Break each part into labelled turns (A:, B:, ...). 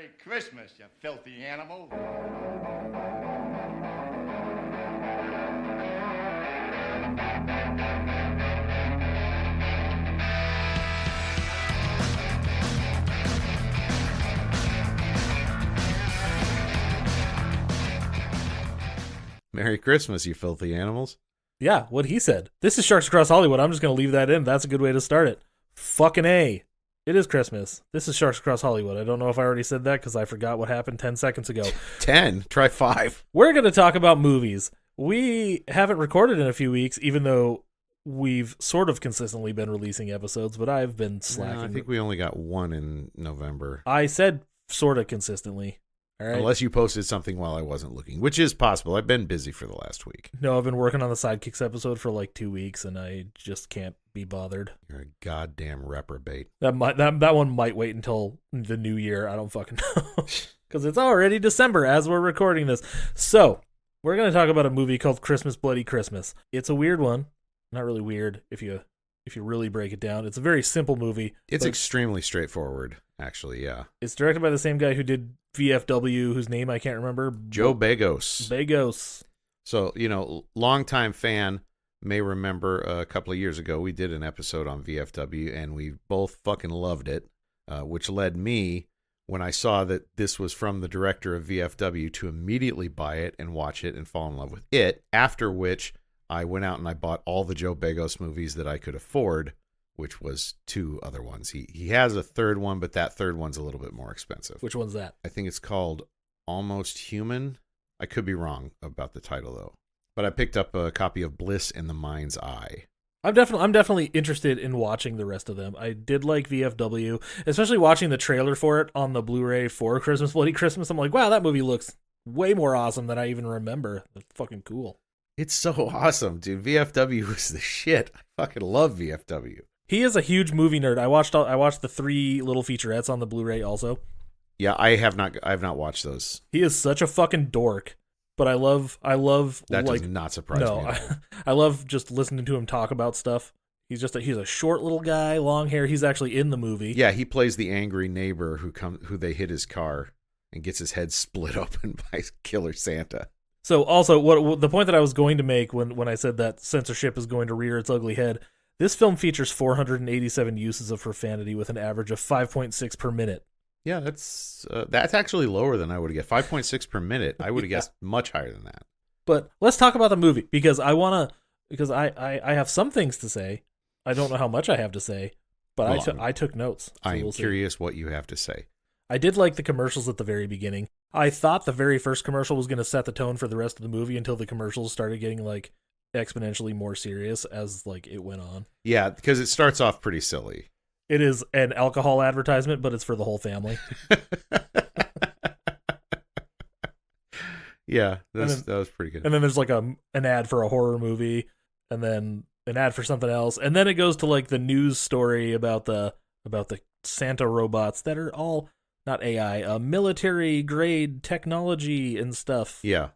A: Merry Christmas, you filthy animal.
B: Merry Christmas, you filthy animals.
C: Yeah, what he said. This is Sharks Across Hollywood. I'm just going to leave that in. That's a good way to start it. Fucking A. It is Christmas. This is Sharks Across Hollywood. I don't know if I already said that because I forgot what happened 10 seconds ago.
B: 10. Try 5.
C: We're going to talk about movies. We haven't recorded in a few weeks, even though we've sort of consistently been releasing episodes, but I've been slacking.
B: I think we only got one in November.
C: I said sort of consistently. All right.
B: Unless you posted something while I wasn't looking, which is possible. I've been busy for the last week.
C: No, I've been working on the Sidekicks episode for like 2 weeks, and I just can't be bothered.
B: You're a goddamn reprobate.
C: That one might wait until the new year. I don't fucking know. Because it's already December as we're recording this. So, we're going to talk about a movie called Christmas Bloody Christmas. It's a weird one. Not really weird if you really break it down. It's a very simple movie.
B: It's extremely straightforward, actually, yeah.
C: It's directed by the same guy who did VFW, whose name I can't remember.
B: Joe Begos.
C: Begos.
B: So, longtime fan may remember a couple of years ago, we did an episode on VFW, and we both fucking loved it, which led me, when I saw that this was from the director of VFW, to immediately buy it and watch it and fall in love with it, after which I went out and I bought all the Joe Begos movies that I could afford, which was 2 other ones. He has a third one, but that third one's a little bit more expensive.
C: Which one's that?
B: I think it's called Almost Human. I could be wrong about the title, though. But I picked up a copy of Bliss in the Mind's Eye.
C: I'm definitely interested in watching the rest of them. I did like VFW, especially watching the trailer for it on the Blu-ray for Christmas Bloody Christmas. I'm like, wow, that movie looks way more awesome than I even remember. It's fucking cool.
B: It's so awesome, dude. VFW is the shit. I fucking love VFW.
C: He is a huge movie nerd. I watched the 3 little featurettes on the Blu-ray also.
B: Yeah, I have not watched those.
C: He is such a fucking dork, but I love
B: that
C: like,
B: does not surprise me at all.
C: I love just listening to him talk about stuff. He's a short little guy, long hair. He's actually in the movie.
B: Yeah, he plays the angry neighbor who they hit his car and gets his head split open by Killer Santa.
C: So also, what the point that I was going to make when I said that censorship is going to rear its ugly head, this film features 487 uses of profanity with an average of 5.6 per minute.
B: Yeah, that's actually lower than I would have guessed. 5.6 per minute. I would have guessed much higher than that.
C: But let's talk about the movie because I have some things to say. I don't know how much I have to say, but I took notes. So
B: I am curious what you have to say.
C: I did like the commercials at the very beginning. I thought the very first commercial was going to set the tone for the rest of the movie until the commercials started getting like exponentially more serious as like it went on.
B: Yeah, because it starts off pretty silly.
C: It is an alcohol advertisement, but it's for the whole family.
B: Yeah, that was pretty good.
C: And then there's like an ad for a horror movie, and then an ad for something else, and then it goes to like the news story about the Santa robots that are all not AI, military grade technology and stuff.
B: Yeah.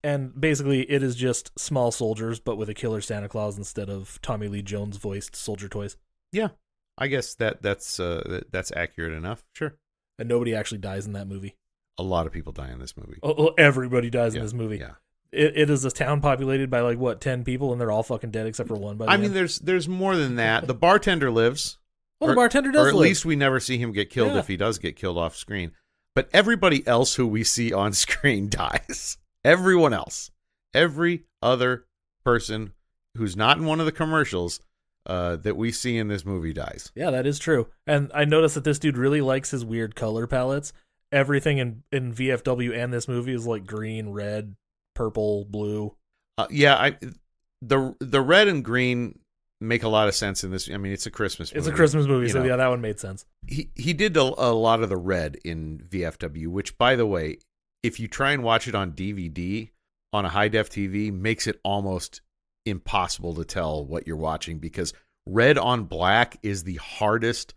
C: And basically it is just small soldiers, but with a killer Santa Claus instead of Tommy Lee Jones voiced soldier toys.
B: Yeah. I guess that's accurate enough. Sure.
C: And nobody actually dies in that movie.
B: A lot of people die in this movie.
C: Oh, everybody dies in this movie.
B: Yeah.
C: It is a town populated by like what, 10 people, and they're all fucking dead except for one.
B: I mean, there's more than that. The bartender lives.
C: Well, the bartender does
B: Or at
C: live.
B: least we never see him get killed if he does get killed off screen. But everybody else who we see on screen dies. Everyone else. Every other person who's not in one of the commercials that we see in this movie dies.
C: Yeah, that is true. And I noticed that this dude really likes his weird color palettes. Everything in VFW and this movie is like green, red, purple, blue.
B: The red and green make a lot of sense in this. I mean, it's a Christmas movie.
C: It's a Christmas movie, so yeah, that one made sense.
B: He did a lot of the red in VFW, which, by the way, if you try and watch it on DVD on a high-def TV, makes it almost impossible to tell what you're watching because red on black is the hardest.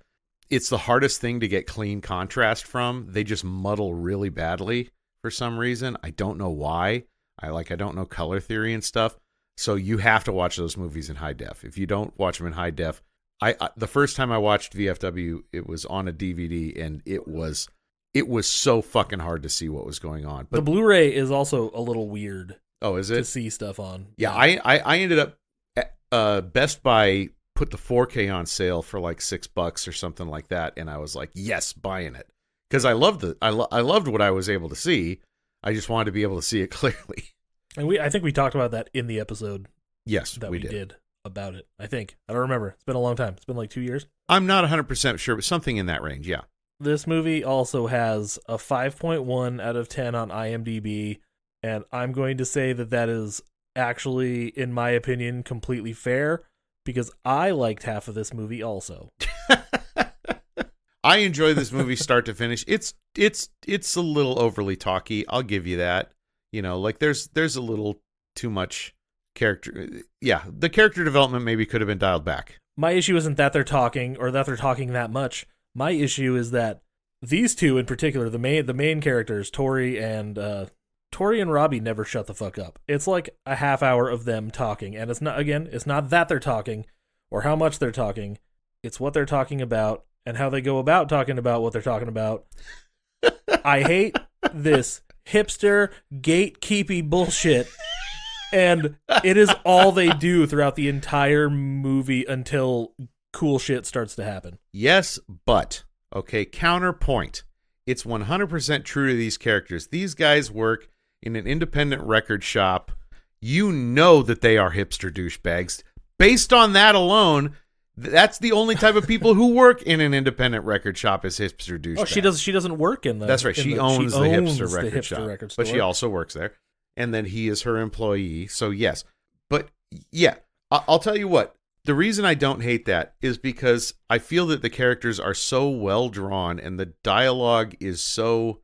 B: It's the hardest thing to get clean contrast from. They just muddle really badly for some reason. I don't know why. I don't know color theory and stuff. So you have to watch those movies in high def. If you don't watch them in high def, I the first time I watched VFW, it was on a DVD, and it was it was so fucking hard to see what was going on.
C: The
B: But
C: Blu-ray is also a little weird
B: oh, is
C: to
B: it?
C: see stuff on.
B: Yeah, I ended up Best Buy put the 4K on sale for like $6 or something like that, and I was like, yes, buying it, because I loved I loved what I was able to see. I just wanted to be able to see it clearly.
C: And I think we talked about that in the episode
B: Yes,
C: that
B: we
C: we
B: did.
C: did about it. I don't remember. It's been a long time. It's been like 2 years.
B: I'm not 100% sure, but something in that range, yeah.
C: This movie also has a 5.1 out of 10 on IMDb, and I'm going to say that is actually, in my opinion, completely fair, because I liked half of this movie also.
B: I enjoy this movie start to finish. It's a little overly talky. I'll give you that. You know, like there's a little too much character. Yeah, the character development maybe could have been dialed back.
C: My issue isn't that they're talking or that they're talking that much. My issue is that these two in particular, the main characters, Tori and Robbie, never shut the fuck up. It's like a half hour of them talking, and it's not that they're talking or how much they're talking. It's what they're talking about and how they go about talking about what they're talking about. I hate this hipster gatekeepy bullshit, and it is all they do throughout the entire movie until cool shit starts to happen.
B: Yes, but okay, counterpoint. It's 100% true to these characters. These guys work in an independent record shop. You know that they are hipster douchebags. Based on that alone, that's the only type of people who work in an independent record shop is hipster douchebags.
C: Oh, she doesn't work in the.
B: That's right. She owns the hipster record shop,
C: record
B: but
C: store.
B: she also works there. And then he is her employee. So yes, but yeah, I'll tell you what. The reason I don't hate that is because I feel that the characters are so well drawn and the dialogue is so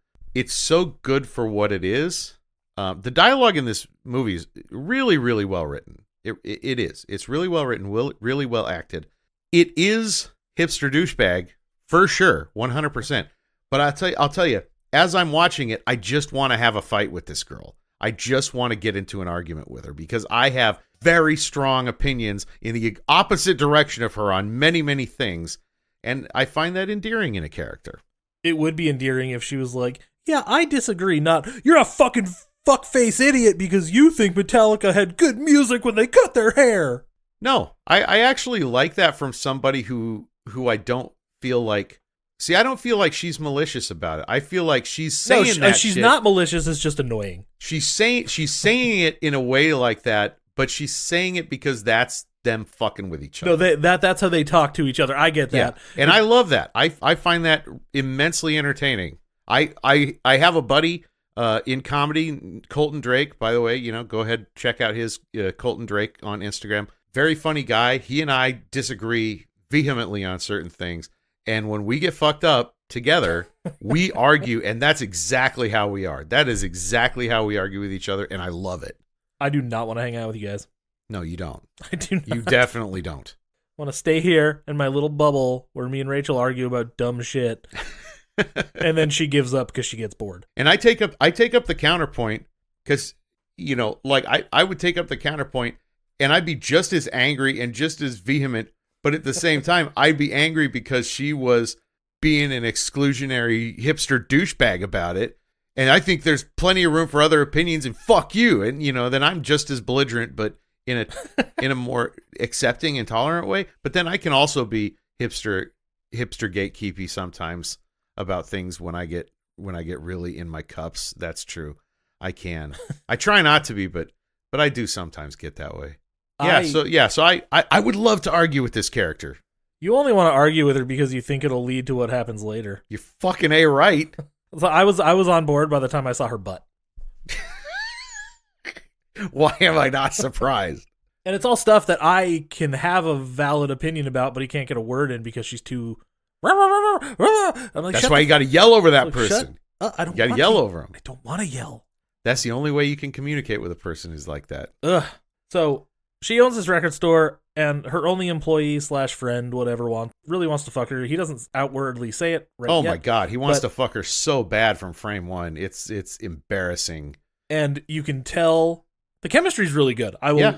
B: good for what it is. The dialogue in this movie is really, really well written. It is. It's really well written, really well acted. It is hipster douchebag for sure, 100%. But I'll tell you, as I'm watching it, I just want to have a fight with this girl. I just want to get into an argument with her because I have very strong opinions in the opposite direction of her on many, many things. And I find that endearing in a character.
C: It would be endearing if she was like, yeah, I disagree, not, you're a fucking fuckface idiot because you think Metallica had good music when they cut their hair.
B: No, I actually like that from somebody who I don't feel like. See, I don't feel like she's malicious about it. I feel like she's saying that
C: she's
B: shit.
C: not malicious. It's just annoying.
B: She's saying it in a way like that, but she's saying it because that's them fucking with each other.
C: No, that's how they talk to each other. I get that,
B: and I love that. I find that immensely entertaining. I have a buddy in comedy, Colton Drake. By the way, go ahead, check out his Colton Drake on Instagram. Very funny guy. He and I disagree vehemently on certain things. And when we get fucked up together, we argue, and that's exactly how we are. That is exactly how we argue with each other, and I love it.
C: I do not want to hang out with you guys.
B: No, you don't.
C: I do not.
B: You definitely don't.
C: I want to stay here in my little bubble where me and Rachel argue about dumb shit, and then she gives up because she gets bored.
B: And I take up the counterpoint because, I would take up the counterpoint, and I'd be just as angry and just as vehement. But at the same time, I'd be angry because she was being an exclusionary hipster douchebag about it. And I think there's plenty of room for other opinions and fuck you. And, then I'm just as belligerent, but in a more accepting and tolerant way. But then I can also be hipster gatekeepy sometimes about things when I get really in my cups. That's true. I can. I try not to be, but I do sometimes get that way. So I would love to argue with this character.
C: You only want to argue with her because you think it'll lead to what happens later.
B: You're fucking A right.
C: So I was on board by the time I saw her butt.
B: Why am I not surprised?
C: And it's all stuff that I can have a valid opinion about, but he can't get a word in because she's too. I'm like,
B: that's why you got to yell over that person.
C: I don't.
B: You got to yell over him.
C: I don't want to yell.
B: That's the only way you can communicate with a person who's like that.
C: Ugh. So she owns this record store, and her only employee / friend, whatever, really wants to fuck her. He doesn't outwardly say it.
B: Right my god, he wants to fuck her so bad from frame one. It's embarrassing,
C: and you can tell the chemistry's really good. I will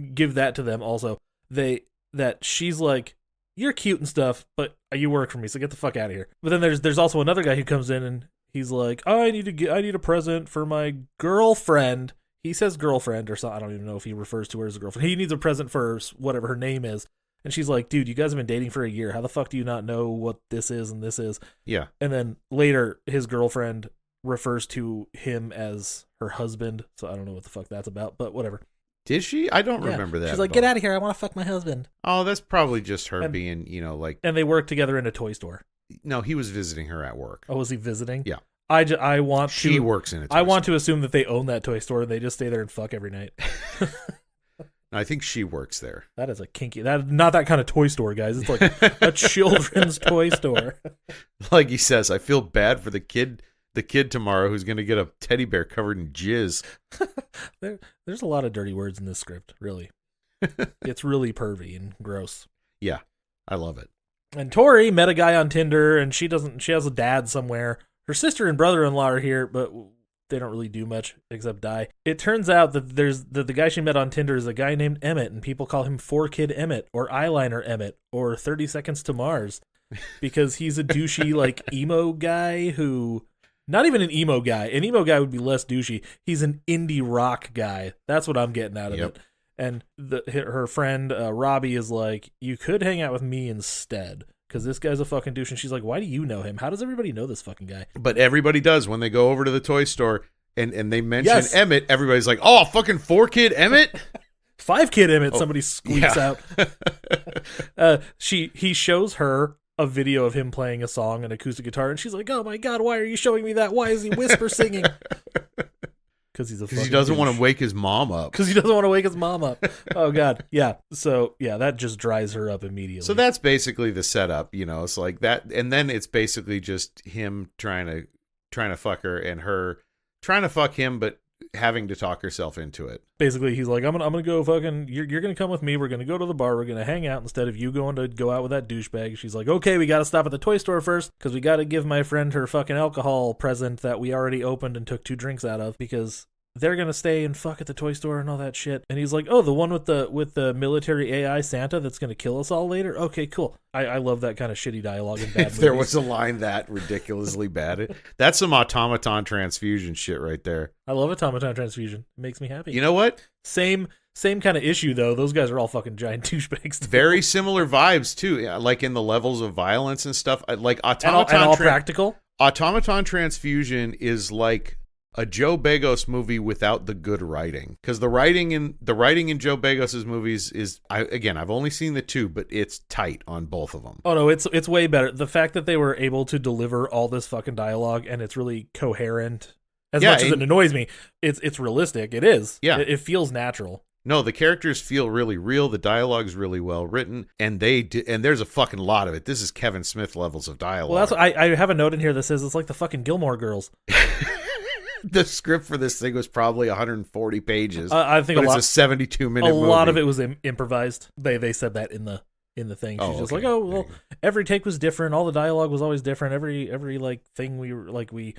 C: give that to them. Also, that she's like, you're cute and stuff, but you work for me, so get the fuck out of here. But then there's also another guy who comes in and he's like, oh, I need a present for my girlfriend. He says girlfriend or something. I don't even know if he refers to her as a girlfriend. He needs a present for whatever her name is. And she's like, dude, you guys have been dating for a year. How the fuck do you not know what this is and this is?
B: Yeah.
C: And then later, his girlfriend refers to him as her husband. So I don't know what the fuck that's about, but whatever.
B: Did she? I don't remember that.
C: She's like, get out of here. I want to fuck my husband.
B: Oh, that's probably just her being, like...
C: And they work together in a toy store.
B: No, he was visiting her at work.
C: Oh, was he visiting?
B: Yeah.
C: She
B: works in a toy
C: I want to assume that they own that toy store and they just stay there and fuck every night.
B: I think she works there.
C: That is a kinky... Not that kind of toy store, guys. It's like a children's toy store.
B: Like he says, I feel bad for the kid tomorrow who's going to get a teddy bear covered in jizz.
C: There's a lot of dirty words in this script, really. It's really pervy and gross.
B: Yeah, I love it.
C: And Tori met a guy on Tinder, and she has a dad somewhere. Her sister and brother-in-law are here, but they don't really do much except die. It turns out that the guy she met on Tinder is a guy named Emmett, and people call him 4Kid Emmett, or Eyeliner Emmett, or 30 Seconds to Mars, because he's a douchey, like, emo guy who... Not even an emo guy. An emo guy would be less douchey. He's an indie rock guy. That's what I'm getting out of it. And her friend, Robbie, is like, you could hang out with me instead, because this guy's a fucking douche. And she's like, why do you know him? How does everybody know this fucking guy?
B: But everybody does when they go over to the toy store and they mention Emmett. Everybody's like, oh, fucking 4Kid Emmett?
C: 5Kid Emmett, somebody squeaks out. He shows her a video of him playing a song, an acoustic guitar, and she's like, oh my God, why are you showing me that? Why is he whisper singing? Because he doesn't
B: want to wake his mom up.
C: Oh God. Yeah. So yeah, that just dries her up immediately.
B: So that's basically the setup, it's like that. And then it's basically just him trying to fuck her and her trying to fuck him, but having to talk herself into it.
C: Basically, he's like, I'm gonna go fucking, you're gonna come with me, we're gonna go to the bar, we're gonna hang out instead of you going to go out with that douchebag. She's like, okay, we gotta stop at the toy store first, because we gotta give my friend her fucking alcohol present that we already opened and took 2 drinks out of, because they're gonna stay and fuck at the toy store and all that shit. And he's like, oh, the one with the military AI Santa that's gonna kill us all later? Okay, cool. I love that kind of shitty dialogue in bad movies.
B: If there was a line that ridiculously bad, that's some automaton transfusion shit right there.
C: I love automaton transfusion. It makes me happy.
B: You know what?
C: Same kind of issue, though. Those guys are all fucking giant douchebags.
B: Very similar vibes, too. Like in the levels of violence and stuff. Like automaton
C: and all practical.
B: Automaton transfusion is like a Joe Begos movie without the good writing, because the writing in Joe Begos's movies is, I've only seen the 2, but it's tight on both of them.
C: Oh no, it's way better. The fact that they were able to deliver all this fucking dialogue and it's really coherent, as much as it annoys me, it's realistic. It is.
B: Yeah,
C: it feels natural.
B: No, the characters feel really real. The dialogue's really well written, and there's a fucking lot of it. This is Kevin Smith levels of dialogue.
C: Well, that's what I have a note in here that says it's like the fucking Gilmore Girls.
B: The script for this thing was probably 140 pages.
C: I think
B: it's a 72-minute movie.
C: A lot of it was improvised. They said that in the thing. She's just like, oh well, every take was different. All the dialogue was always different. Every like thing we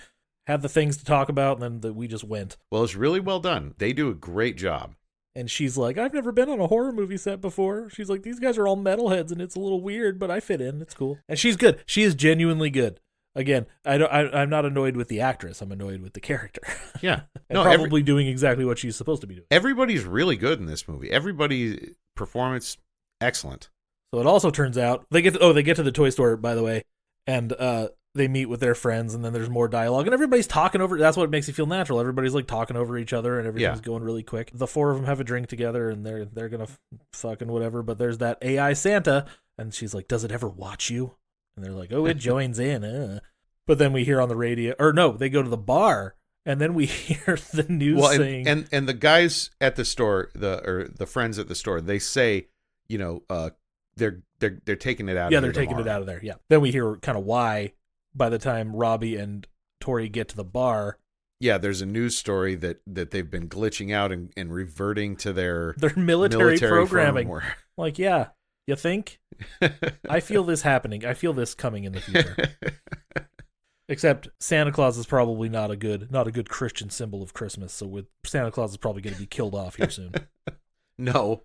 C: had the things to talk about, and then we just went.
B: Well, it's really well done. They do a great job.
C: And she's like, I've never been on a horror movie set before. She's like, these guys are all metalheads, and it's a little weird, but I fit in. It's cool. And she's good. She is genuinely good. Again, I'm not annoyed with the actress. I'm annoyed with the character.
B: Yeah.
C: Probably doing exactly what she's supposed to be doing.
B: Everybody's really good in this movie. Everybody's performance, excellent.
C: So it also turns out, they get to the toy store, by the way, and they meet with their friends, and then there's more dialogue, and everybody's talking over. That's what makes you feel natural. Everybody's like talking over each other, and everything's going really quick. The 4 of them have a drink together, and they're gonna fucking whatever. But there's that AI Santa, and she's like, "Does it ever watch you?" And they're like, "Oh, it joins in." But then we hear on the radio, or no, they go to the bar, and then we hear the news saying,
B: and the guys at the store, the friends at the store, they say, they're taking it out.
C: Yeah, they're taking it out of there. Yeah. Then we hear kind of why. By the time Robbie and Tori get to the bar,
B: yeah, there's a news story that they've been glitching out and reverting to their
C: military programming. Firmware. Like, yeah, you think? I feel this happening. I feel this coming in the future. Except Santa Claus is probably not a good Christian symbol of Christmas. So Santa Claus is probably going to be killed off here soon.
B: No,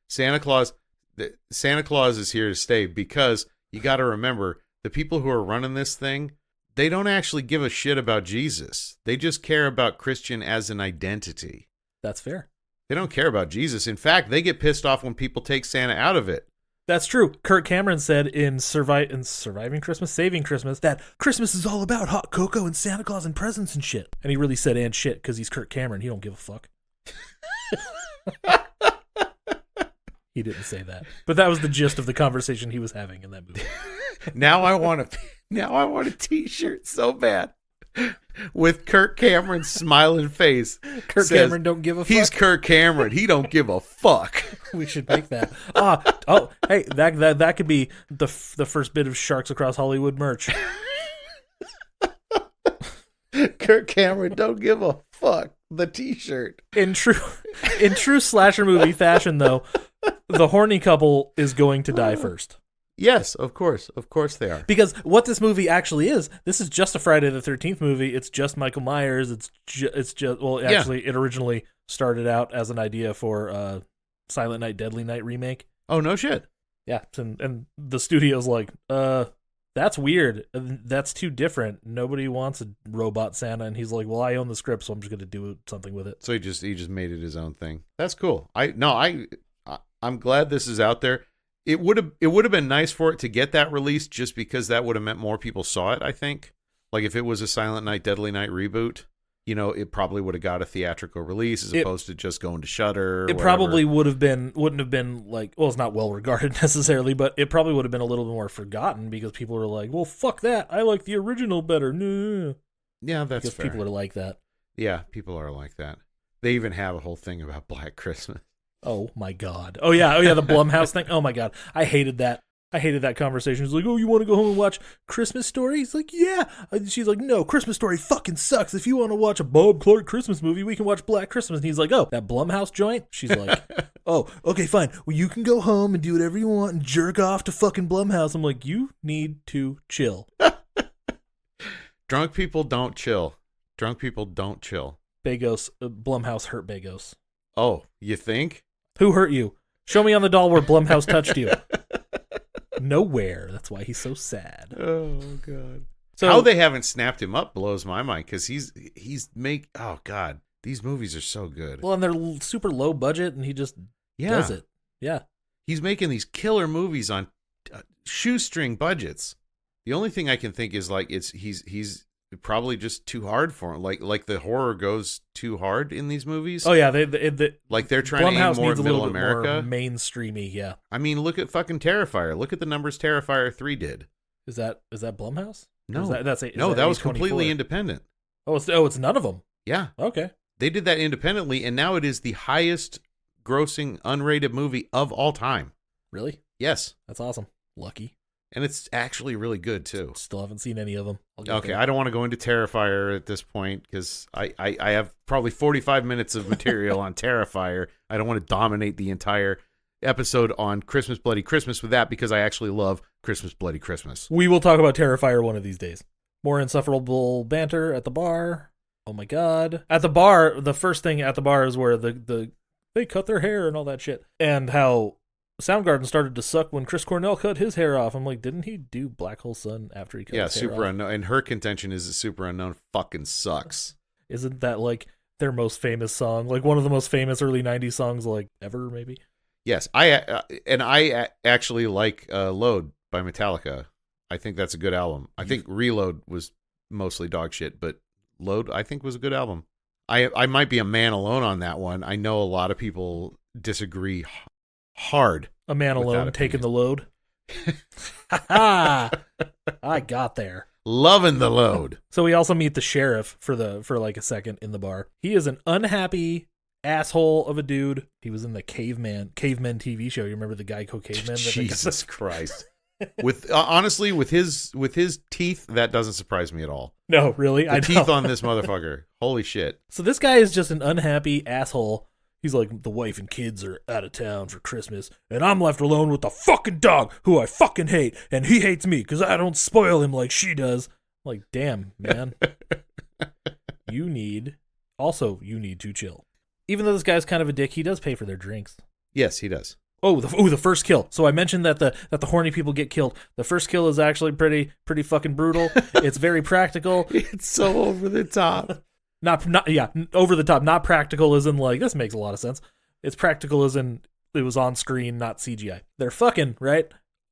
B: Santa Claus. Santa Claus is here to stay, because you got to remember, the people who are running this thing, they don't actually give a shit about Jesus. They just care about Christian as an identity.
C: That's fair.
B: They don't care about Jesus. In fact, they get pissed off when people take Santa out of it.
C: That's true. Kirk Cameron said in Surviving Christmas, Saving Christmas, that Christmas is all about hot cocoa and Santa Claus and presents and shit. And he really said and shit because he's Kirk Cameron. He don't give a fuck. He didn't say that. But that was the gist of the conversation he was having in that movie.
B: Now I want a t-shirt so bad. With Kirk Cameron's smiling face.
C: Kirk Cameron don't give a fuck.
B: He's Kirk Cameron. He don't give a fuck.
C: We should make that. Hey, that could be the first bit of Sharks Across Hollywood merch.
B: Kirk Cameron don't give a fuck. The t-shirt.
C: In true slasher movie fashion, though, the horny couple is going to die first.
B: Yes, of course they are.
C: Because what this movie actually is, this is just a Friday the 13th movie. It's just Michael Myers. It's just it originally started out as an idea for Silent Night, Deadly Night remake.
B: Oh, no shit.
C: Yeah, and the studio's like, that's weird. That's too different. Nobody wants a robot Santa, and he's like, well, I own the script, so I'm just going to do something with it.
B: So he just made it his own thing. That's cool. I'm glad this is out there. It would have been nice for it to get that released, just because that would have meant more people saw it, I think. Like if it was a Silent Night, Deadly Night reboot, it probably would have got a theatrical release as opposed to just going to Shudder.
C: It probably wouldn't have been like, well, it's not well regarded necessarily, but it probably would have been a little bit more forgotten because people were like, well, fuck that. I like the original better. No.
B: Yeah, that's
C: because
B: fair.
C: people are like that.
B: Yeah, people are like that. They even have a whole thing about Black Christmas.
C: Oh my God. Oh yeah, the Blumhouse thing. Oh my God. I hated that. I hated that conversation. It's like, oh, you want to go home and watch Christmas Story? He's like, yeah. And she's like, no, Christmas Story fucking sucks. If you want to watch a Bob Clark Christmas movie, we can watch Black Christmas. And he's like, oh, that Blumhouse joint? She's like, oh, okay, fine. Well, you can go home and do whatever you want and jerk off to fucking Blumhouse. I'm like, you need to chill.
B: Drunk people don't chill. Drunk people don't chill.
C: Bagos, Blumhouse hurt Bagos.
B: Oh, you think?
C: Who hurt you? Show me on the doll where Blumhouse touched you. Nowhere. That's why he's so sad.
B: Oh God.
C: So
B: how they haven't snapped him up blows my mind, because he's oh God, these movies are so good.
C: Well, and they're super low budget, and he just does it. Yeah. He's
B: making these killer movies on shoestring budgets. The only thing I can think is like he's probably just too hard for him. Like the horror goes too hard in these movies.
C: Oh yeah, they're
B: trying to aim more at middle America,
C: more mainstreamy. Yeah.
B: I mean, look at fucking Terrifier. Look at the numbers Terrifier 3 did.
C: Is that Blumhouse?
B: No,
C: that
B: was completely independent.
C: Oh, it's none of them.
B: Yeah.
C: Okay.
B: They did that independently, and now it is the highest grossing unrated movie of all time.
C: Really?
B: Yes.
C: That's awesome. Lucky.
B: And it's actually really good, too.
C: Still haven't seen any of them.
B: Okay, I don't want to go into Terrifier at this point, because I have probably 45 minutes of material on Terrifier. I don't want to dominate the entire episode on Christmas Bloody Christmas with that, because I actually love Christmas Bloody Christmas.
C: We will talk about Terrifier one of these days. More insufferable banter at the bar. Oh my God. At the bar, the first thing at the bar is where they cut their hair and all that shit. And how Soundgarden started to suck when Chris Cornell cut his hair off. I'm like, didn't he do Black Hole Sun after he cut his hair off? Yeah,
B: Super Unknown. And her contention is that Super Unknown fucking sucks.
C: Isn't that like their most famous song? Like one of the most famous early 90s songs like ever, maybe?
B: Yes. I actually like Load by Metallica. I think that's a good album. I think Reload was mostly dog shit, but Load I think was a good album. I might be a man alone on that one. I know a lot of people disagree hard.
C: A man alone taking the load. I got there.
B: Loving the load.
C: So we also meet the sheriff for like a second in the bar. He is an unhappy asshole of a dude. He was in the Cavemen TV show. You remember the Geico Cavemen?
B: Jesus Christ. With honestly, with his teeth, that doesn't surprise me at all.
C: No, really,
B: the teeth on this motherfucker. Holy shit.
C: So this guy is just an unhappy asshole. He's like, the wife and kids are out of town for Christmas, and I'm left alone with the fucking dog, who I fucking hate, and he hates me because I don't spoil him like she does. I'm like, damn, man. You need to chill. Even though this guy's kind of a dick, he does pay for their drinks.
B: Yes, he does.
C: the first kill. So I mentioned that the horny people get killed. The first kill is actually pretty fucking brutal. It's very practical.
B: It's so over the top.
C: Not over the top. Not practical as in like this makes a lot of sense. It's practical as in it was on screen, not CGI. They're fucking right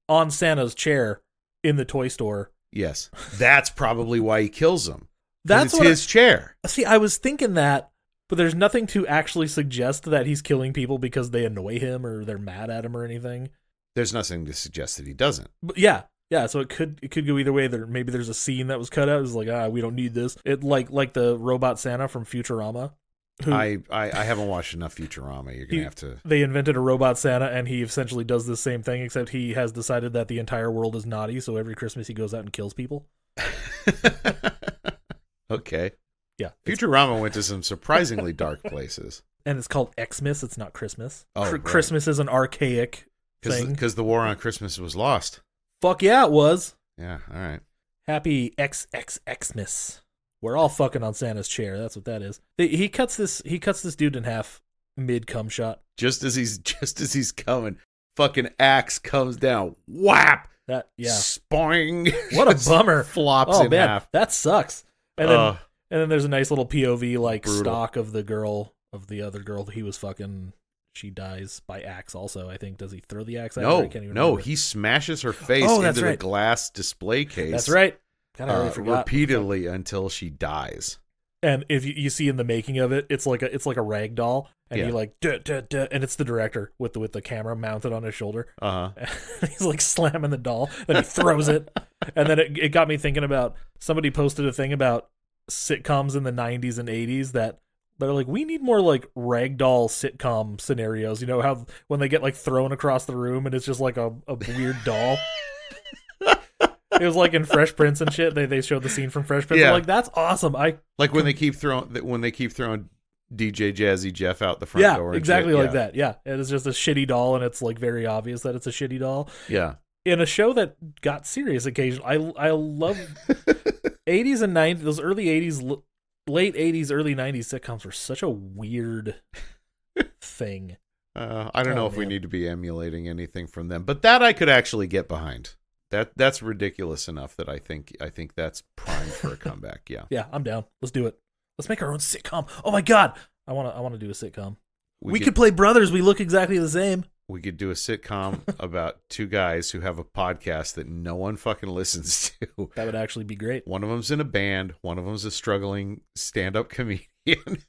C: on Santa's chair in the toy store.
B: Yes, that's probably why he kills them.
C: That's
B: his chair.
C: See, I was thinking that. But there's nothing to actually suggest that he's killing people because they annoy him or they're mad at him or anything.
B: There's nothing to suggest that he doesn't.
C: But yeah. So it could go either way. Maybe there's a scene that was cut out. It's like we don't need this. It like the robot Santa from Futurama.
B: I haven't watched enough Futurama. You're gonna have to.
C: They invented a robot Santa, and he essentially does the same thing, except he has decided that the entire world is naughty. So every Christmas he goes out and kills people.
B: Okay.
C: Yeah,
B: Futurama went to some surprisingly dark places.
C: And it's called Xmas. It's not Christmas.
B: Right.
C: Christmas is an archaic thing.
B: Because the war on Christmas was lost.
C: Fuck yeah, it was.
B: Yeah, all right.
C: Happy XXXmas. We're all fucking on Santa's chair. That's what that is. He cuts this dude in half mid cum shot.
B: Just as he's coming, fucking axe comes down. Whap!
C: That yeah.
B: Spoing.
C: What a bummer.
B: Flops in half.
C: That sucks. And then there's a nice little POV like brutal. Stock of the other girl that he was fucking. She dies by axe also, I think. Does he throw the axe at her? I can't even remember.
B: He smashes her face into the glass display case.
C: That's right. God, I already forgot.
B: Repeatedly until she dies.
C: And if you see in the making of it, it's like a rag doll, and he like duh, duh, duh, and it's the director with the camera mounted on his shoulder. He's like slamming the doll, then he throws it, and then it got me thinking about somebody posted a thing about sitcoms in the 90s and 80s that they're like, we need more like ragdoll sitcom scenarios. You know how when they get like thrown across the room and it's just like a weird doll. It was like in Fresh Prince and shit. They showed the scene from Fresh Prince. Yeah. Like that's awesome.
B: When they keep throwing DJ Jazzy Jeff out the front door.
C: Yeah, exactly like that. Yeah, it is just a shitty doll, and it's like very obvious that it's a shitty doll.
B: Yeah.
C: In a show that got serious occasionally, I love 80s and 90s. Those early 80s, late 80s, early 90s sitcoms were such a weird thing.
B: I don't know if we need to be emulating anything from them, but that I could actually get behind. That's ridiculous enough that I think that's primed for a comeback. Yeah.
C: Yeah, I'm down. Let's do it. Let's make our own sitcom. Oh my god, I want to do a sitcom. We could play brothers. We look exactly the same.
B: We could do a sitcom about two guys who have a podcast that no one fucking listens to.
C: That would actually be great.
B: One of them's in a band. One of them's a struggling stand-up comedian.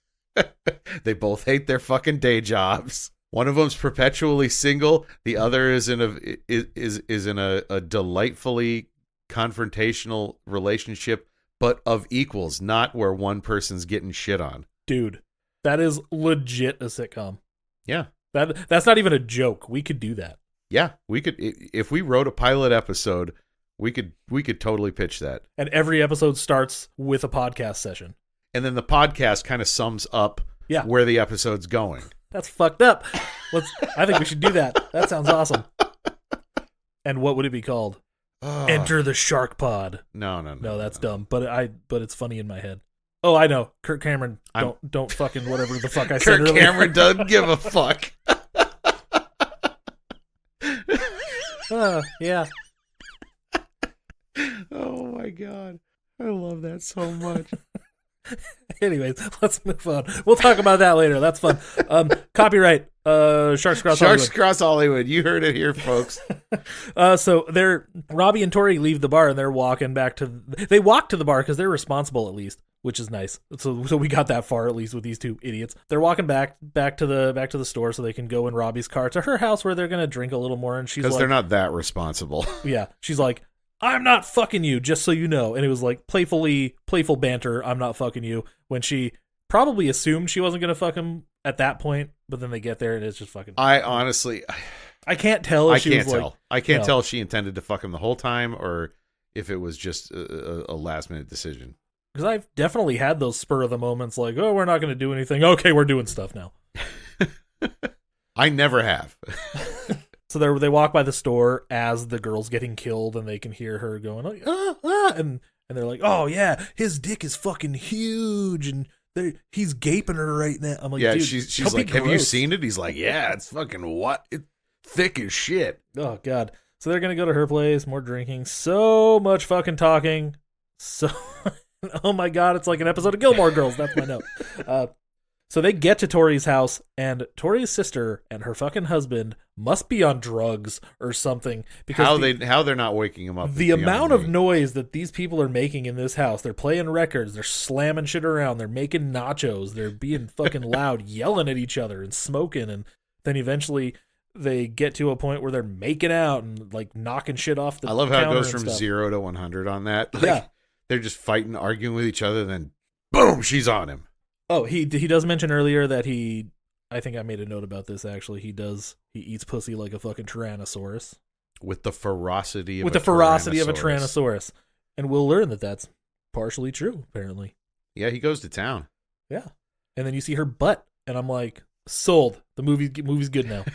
B: They both hate their fucking day jobs. One of them's perpetually single. The other is in a delightfully confrontational relationship, but of equals, not where one person's getting shit on.
C: Dude, that is legit a sitcom.
B: Yeah.
C: That's not even a joke. We could do that.
B: Yeah, we could. If we wrote a pilot episode, we could totally pitch that.
C: And every episode starts with a podcast session.
B: And then the podcast kind of sums up where the episode's going.
C: That's fucked up. I think we should do that. That sounds awesome. And what would it be called? Enter the Shark Pod.
B: No,
C: that's dumb. But it's funny in my head. Oh, I know. Kirk Cameron. Don't fucking whatever the fuck I said earlier.
B: Kirk Cameron doesn't give a fuck.
C: Yeah.
B: Oh my god, I love that so much.
C: Anyways, let's move on. We'll talk about that later. That's fun. Copyright. Sharks Cross Hollywood.
B: Cross Hollywood. You heard it here, folks.
C: So Robbie and Tori leave the bar and they're walking back they walk to the bar because they're responsible at least, which is nice. So we got that far at least with these two idiots. They're walking back to the store so they can go in Robbie's car to her house where they're gonna drink a little more. And she's like,
B: because they're not that responsible.
C: Yeah, she's like, I'm not fucking you, just so you know. And it was like playful banter. I'm not fucking you, when she probably assumed she wasn't gonna fuck him at that point. But then they get there and it's just fucking.
B: I honestly,
C: I can't tell.
B: I can't tell if she intended to fuck him the whole time or if it was just a last minute decision.
C: Because I've definitely had those spur of the moments, like, oh, we're not going to do anything. Okay, we're doing stuff now.
B: I never have.
C: So they walk by the store as the girl's getting killed, and they can hear her going, like, and they're like, oh yeah, his dick is fucking huge, and he's gaping her right now. I'm like,
B: yeah,
C: dude,
B: she's like, have you seen it? He's like, yeah, it's fucking what? thick as shit.
C: Oh God. So they're gonna go to her place, more drinking, so much fucking talking. So oh my God, it's like an episode of Gilmore Girls. That's my note. So they get to Tori's house, and Tori's sister and her fucking husband must be on drugs or something, because
B: How they're not waking him up.
C: the amount of noise that these people are making in this house. They're playing records, they're slamming shit around, they're making nachos, they're being fucking loud, yelling at each other and smoking, and then eventually they get to a point where they're making out and like knocking shit off the
B: I love how it
C: counter
B: goes
C: and
B: from
C: stuff.
B: 0 to 100 on that. Like,
C: Yeah.
B: They're just fighting, arguing with each other, then boom, she's on him.
C: Oh, he does mention earlier that I think I made a note about this actually. He eats pussy like a fucking Tyrannosaurus.
B: With the ferocity of
C: With the ferocity of a Tyrannosaurus. And we'll learn that that's partially true, apparently.
B: Yeah, he goes to town.
C: Yeah. And then you see her butt, and I'm like, sold. The movie's good now.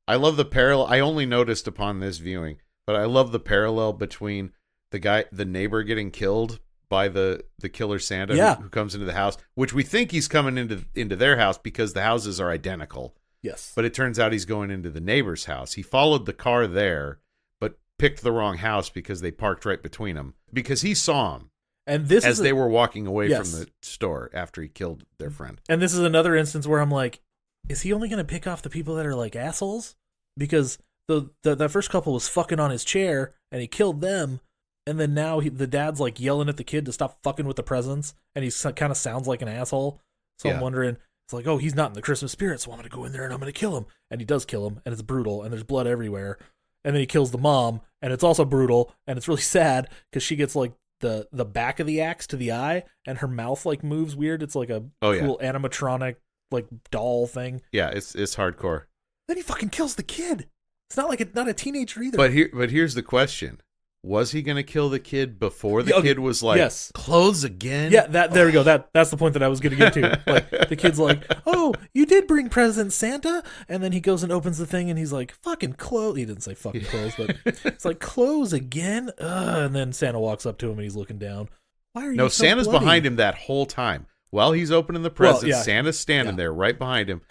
B: I love the parallel. I only noticed upon this viewing, but I love the parallel between the neighbor getting killed by the killer Santa who comes into the house, which we think he's coming into their house because the houses are identical.
C: Yes.
B: But it turns out he's going into the neighbor's house. He followed the car there, but picked the wrong house because they parked right between them. Because he saw him
C: And this
B: as
C: is
B: they were walking away
C: Yes.
B: from the store after he killed their friend.
C: And this is another instance where I'm like, is he only going to pick off the people that are like assholes? Because that first couple was fucking on his chair and he killed them. And then now the dad's like yelling at the kid to stop fucking with the presents. And he kind of sounds like an asshole. So
B: Yeah.
C: I'm wondering, it's like, oh, he's not in the Christmas spirit. So I'm going to go in there and I'm going to kill him. And he does kill him. And it's brutal. And there's blood everywhere. And then he kills the mom. And it's also brutal. And it's really sad because she gets like the back of the axe to the eye. And her mouth like moves weird. It's like a cool animatronic like doll thing.
B: Yeah, it's hardcore.
C: Then he fucking kills the kid. It's not like not a teenager either.
B: But here's the question. Was he going to kill the kid before the kid was like,
C: yes.
B: clothes again?
C: Yeah, there we go. That's the point that I was going to get to. Like the kid's like, "Oh, you did bring presents, Santa," and then he goes and opens the thing, and he's like, "Fucking clothes." He didn't say fucking clothes, but it's like clothes again. And then Santa walks up to him, and he's looking down. Why are you?
B: No,
C: so
B: Santa's
C: bloody?
B: behind him that whole time while he's opening the presents.
C: yeah.
B: Santa's standing there right behind him,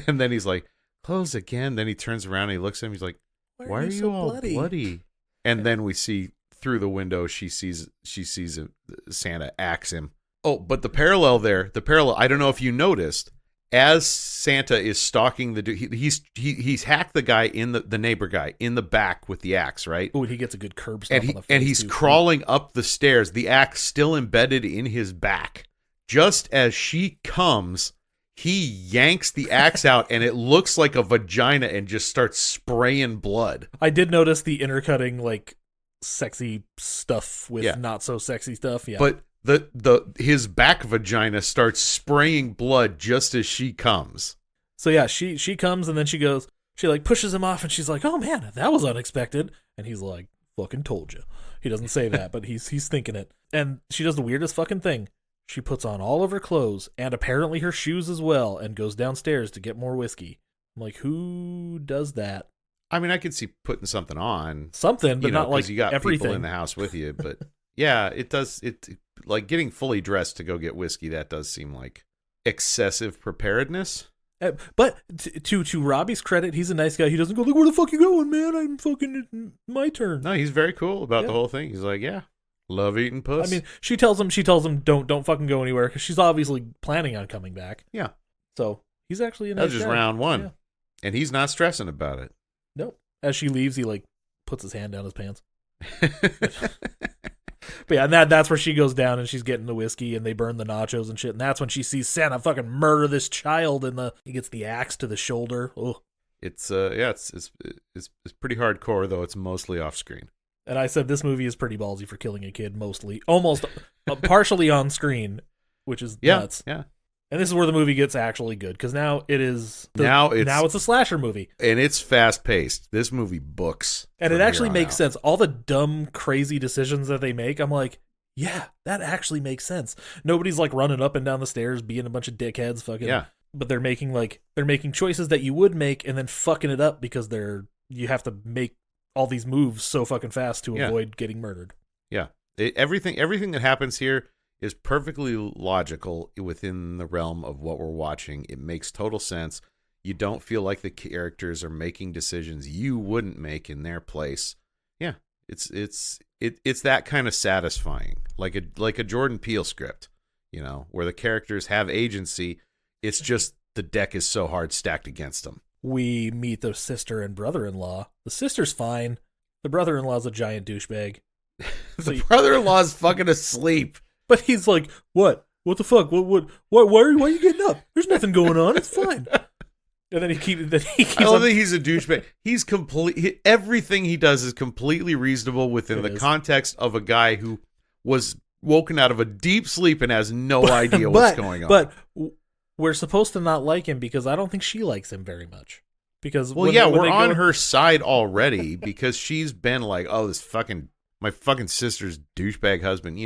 B: and then he's like, "Clothes again." Then he turns around and he looks at him. He's like, "Why are you
C: so
B: all bloody?" And then we see through the window she sees Santa axe him. Oh, but the parallel I don't know if you noticed, as Santa is stalking the dude, he's hacked the guy the neighbor guy in the back with the axe, right?
C: Oh, he gets a good curb stop on the face
B: and he's
C: too.
B: crawling up the stairs, the axe still embedded in his back. Just as she comes, he yanks the axe out and it looks like a vagina and just starts spraying blood.
C: I did notice the intercutting like sexy stuff with not so sexy stuff. Yeah.
B: But his back vagina starts spraying blood just as she comes.
C: So yeah, she comes and then she like pushes him off and she's like, "Oh man, that was unexpected." And he's like, "Fucking told you." He doesn't say that, but he's thinking it. And she does the weirdest fucking thing. She puts on all of her clothes and apparently her shoes as well and goes downstairs to get more whiskey. I'm like, who does that?
B: I mean, I could see putting something on.
C: Something, but not like
B: you got
C: everything.
B: people in the house with you. But yeah, it does. It like getting fully dressed to go get whiskey. That does seem like excessive preparedness.
C: But to Robbie's credit, he's a nice guy. He doesn't go like, "Where the fuck you going, man? I'm fucking my turn."
B: No, he's very cool about the whole thing. He's like, "Yeah, love eating puss."
C: I mean, she tells him don't fucking go anywhere because she's obviously planning on coming back.
B: Yeah.
C: So he's actually a nice
B: That was just
C: guy.
B: round one,
C: Yeah.
B: and he's not stressing about it.
C: Nope. As she leaves, he like puts his hand down his pants. But yeah, and that's where she goes down and she's getting the whiskey and they burn the nachos and shit. And that's when she sees Santa fucking murder this child he gets the axe to the shoulder. Oh,
B: It's pretty hardcore though. It's mostly off screen.
C: and I said this movie is pretty ballsy for killing a kid, almost partially on screen, which is nuts.
B: Yeah.
C: And this is where the movie gets actually good because now it's a slasher movie.
B: And it's fast paced. This movie books.
C: And it actually makes sense. All the dumb, crazy decisions that they make, I'm like, yeah, that actually makes sense. Nobody's like running up and down the stairs being a bunch of dickheads fucking.
B: Yeah.
C: But they're making choices that you would make and then fucking it up because you have to make all these moves so fucking fast to avoid getting murdered.
B: Yeah. Everything that happens here is perfectly logical within the realm of what we're watching. It makes total sense. you don't feel like the characters are making decisions you wouldn't make in their place. Yeah, it's that kind of satisfying, like a Jordan Peele script, where the characters have agency. It's just the deck is so hard stacked against them.
C: We meet the sister and brother-in-law. The sister's fine. The brother-in-law's a giant douchebag.
B: The brother-in-law's fucking asleep.
C: But he's like, what? What the fuck? What? Why are you getting up? There's nothing going on. It's fine. And then he keeps.
B: I don't think he's a douchebag. He's everything he does is completely reasonable within the context of a guy who was woken out of a deep sleep and has no idea what's going on.
C: But we're supposed to not like him because I don't think she likes him very much. Because
B: we're on her side already because she's been like, oh, my fucking sister's douchebag husband.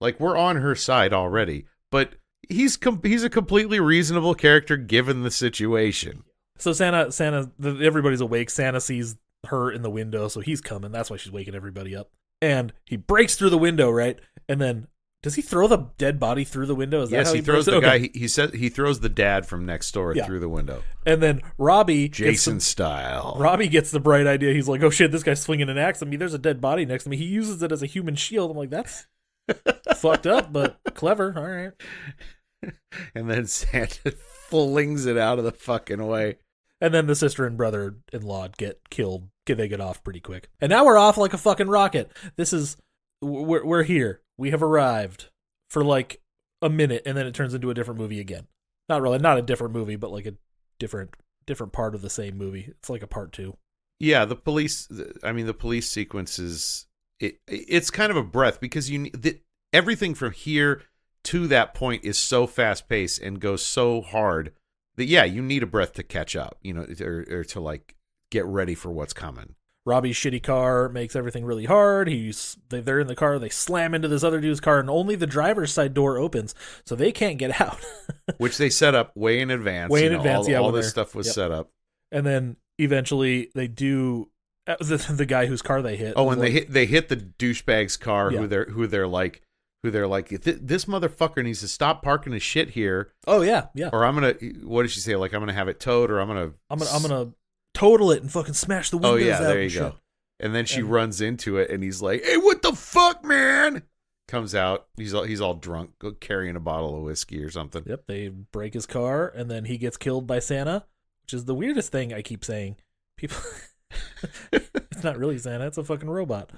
B: Like we're on her side already. But he's a completely reasonable character given the situation.
C: So Santa, everybody's awake. Santa sees her in the window, so he's coming. That's why she's waking everybody up. And he breaks through the window, right? And then does he throw the dead body through the window?
B: Yes, he throws the guy. He said he throws the dad from next door through the window.
C: And then Robbie,
B: Jason style.
C: Robbie gets the bright idea. He's like, "Oh shit, this guy's swinging an axe at me. There's a dead body next to me." He uses it as a human shield. I'm like, that's fucked up, but clever. All right.
B: And then Santa flings it out of the fucking way.
C: And then the sister and brother-in-law get killed. They get off pretty quick. And now we're off like a fucking rocket. We're here. We have arrived for like a minute, and then it turns into a different movie again. Not really, not a different movie, but like a different part of the same movie. It's like a part 2.
B: Yeah, the police sequence is it's kind of a breath because everything from here to that point is so fast paced and goes so hard that you need a breath to catch up, or to like get ready for what's coming.
C: Robbie's shitty car makes everything really hard. They're in the car. They slam into this other dude's car, and only the driver's side door opens, so they can't get out.
B: Which they set up way in advance. All this stuff was set up. And
C: then eventually they do the guy whose car they hit.
B: Oh, and they hit the douchebag's car. Who they're like, this motherfucker needs to stop parking his shit here.
C: Oh yeah.
B: Or I'm gonna. What did she say? Like I'm gonna have it towed, or I'm gonna
C: total it and fucking smash the windows out.
B: Oh yeah, there you go. And then she runs into it, and he's like, "Hey, what the fuck, man?" Comes out. He's all drunk, carrying a bottle of whiskey or something.
C: Yep. They break his car, and then he gets killed by Santa, which is the weirdest thing. I keep saying, people. It's not really Santa. It's a fucking robot.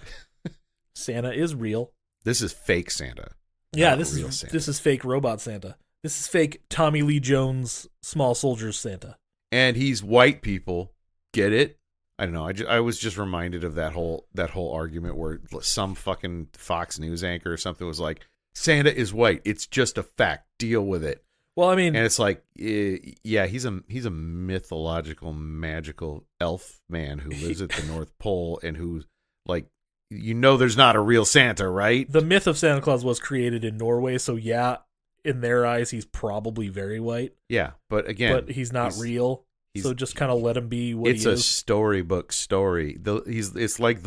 C: Santa is real.
B: This is fake Santa.
C: Yeah, this is fake robot Santa. This is fake Tommy Lee Jones Small Soldiers Santa.
B: And he's white people. Get it? I don't know. I was just reminded of that whole argument where some fucking Fox News anchor or something was like, Santa is white. It's just a fact. Deal with it.
C: Well, I mean,
B: and it's like, yeah, he's a mythological, magical elf man who lives at the North Pole and who, like, there's not a real Santa, right?
C: The myth of Santa Claus was created in Norway, so yeah, in their eyes, he's probably very white.
B: Yeah, but again,
C: he's not real. So just kind of let him be what he is.
B: It's a storybook story. It's like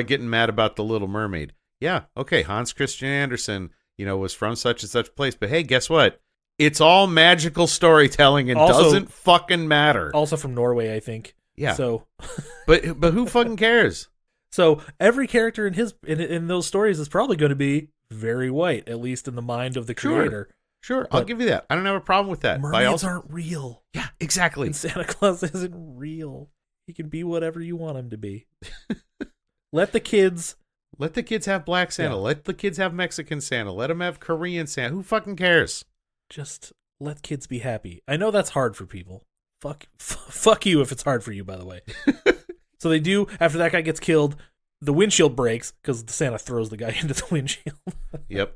B: getting mad about The Little Mermaid. Yeah, okay, Hans Christian Andersen, was from such and such place, but hey, guess what? It's all magical storytelling and also, doesn't fucking matter.
C: Also from Norway, I think.
B: Yeah.
C: So,
B: but who fucking cares?
C: So every character in those stories is probably going to be very white, at least in the mind of the creator.
B: Sure, I'll give you that. I don't have a problem with that.
C: Mermaids aren't real.
B: Yeah, exactly.
C: And Santa Claus isn't real. He can be whatever you want him to be. Let the kids
B: have Black Santa. Yeah. Let the kids have Mexican Santa. Let them have Korean Santa. Who fucking cares?
C: Just let kids be happy. I know that's hard for people. Fuck you if it's hard for you, by the way. So they do, after that guy gets killed, the windshield breaks because Santa throws the guy into the windshield.
B: Yep.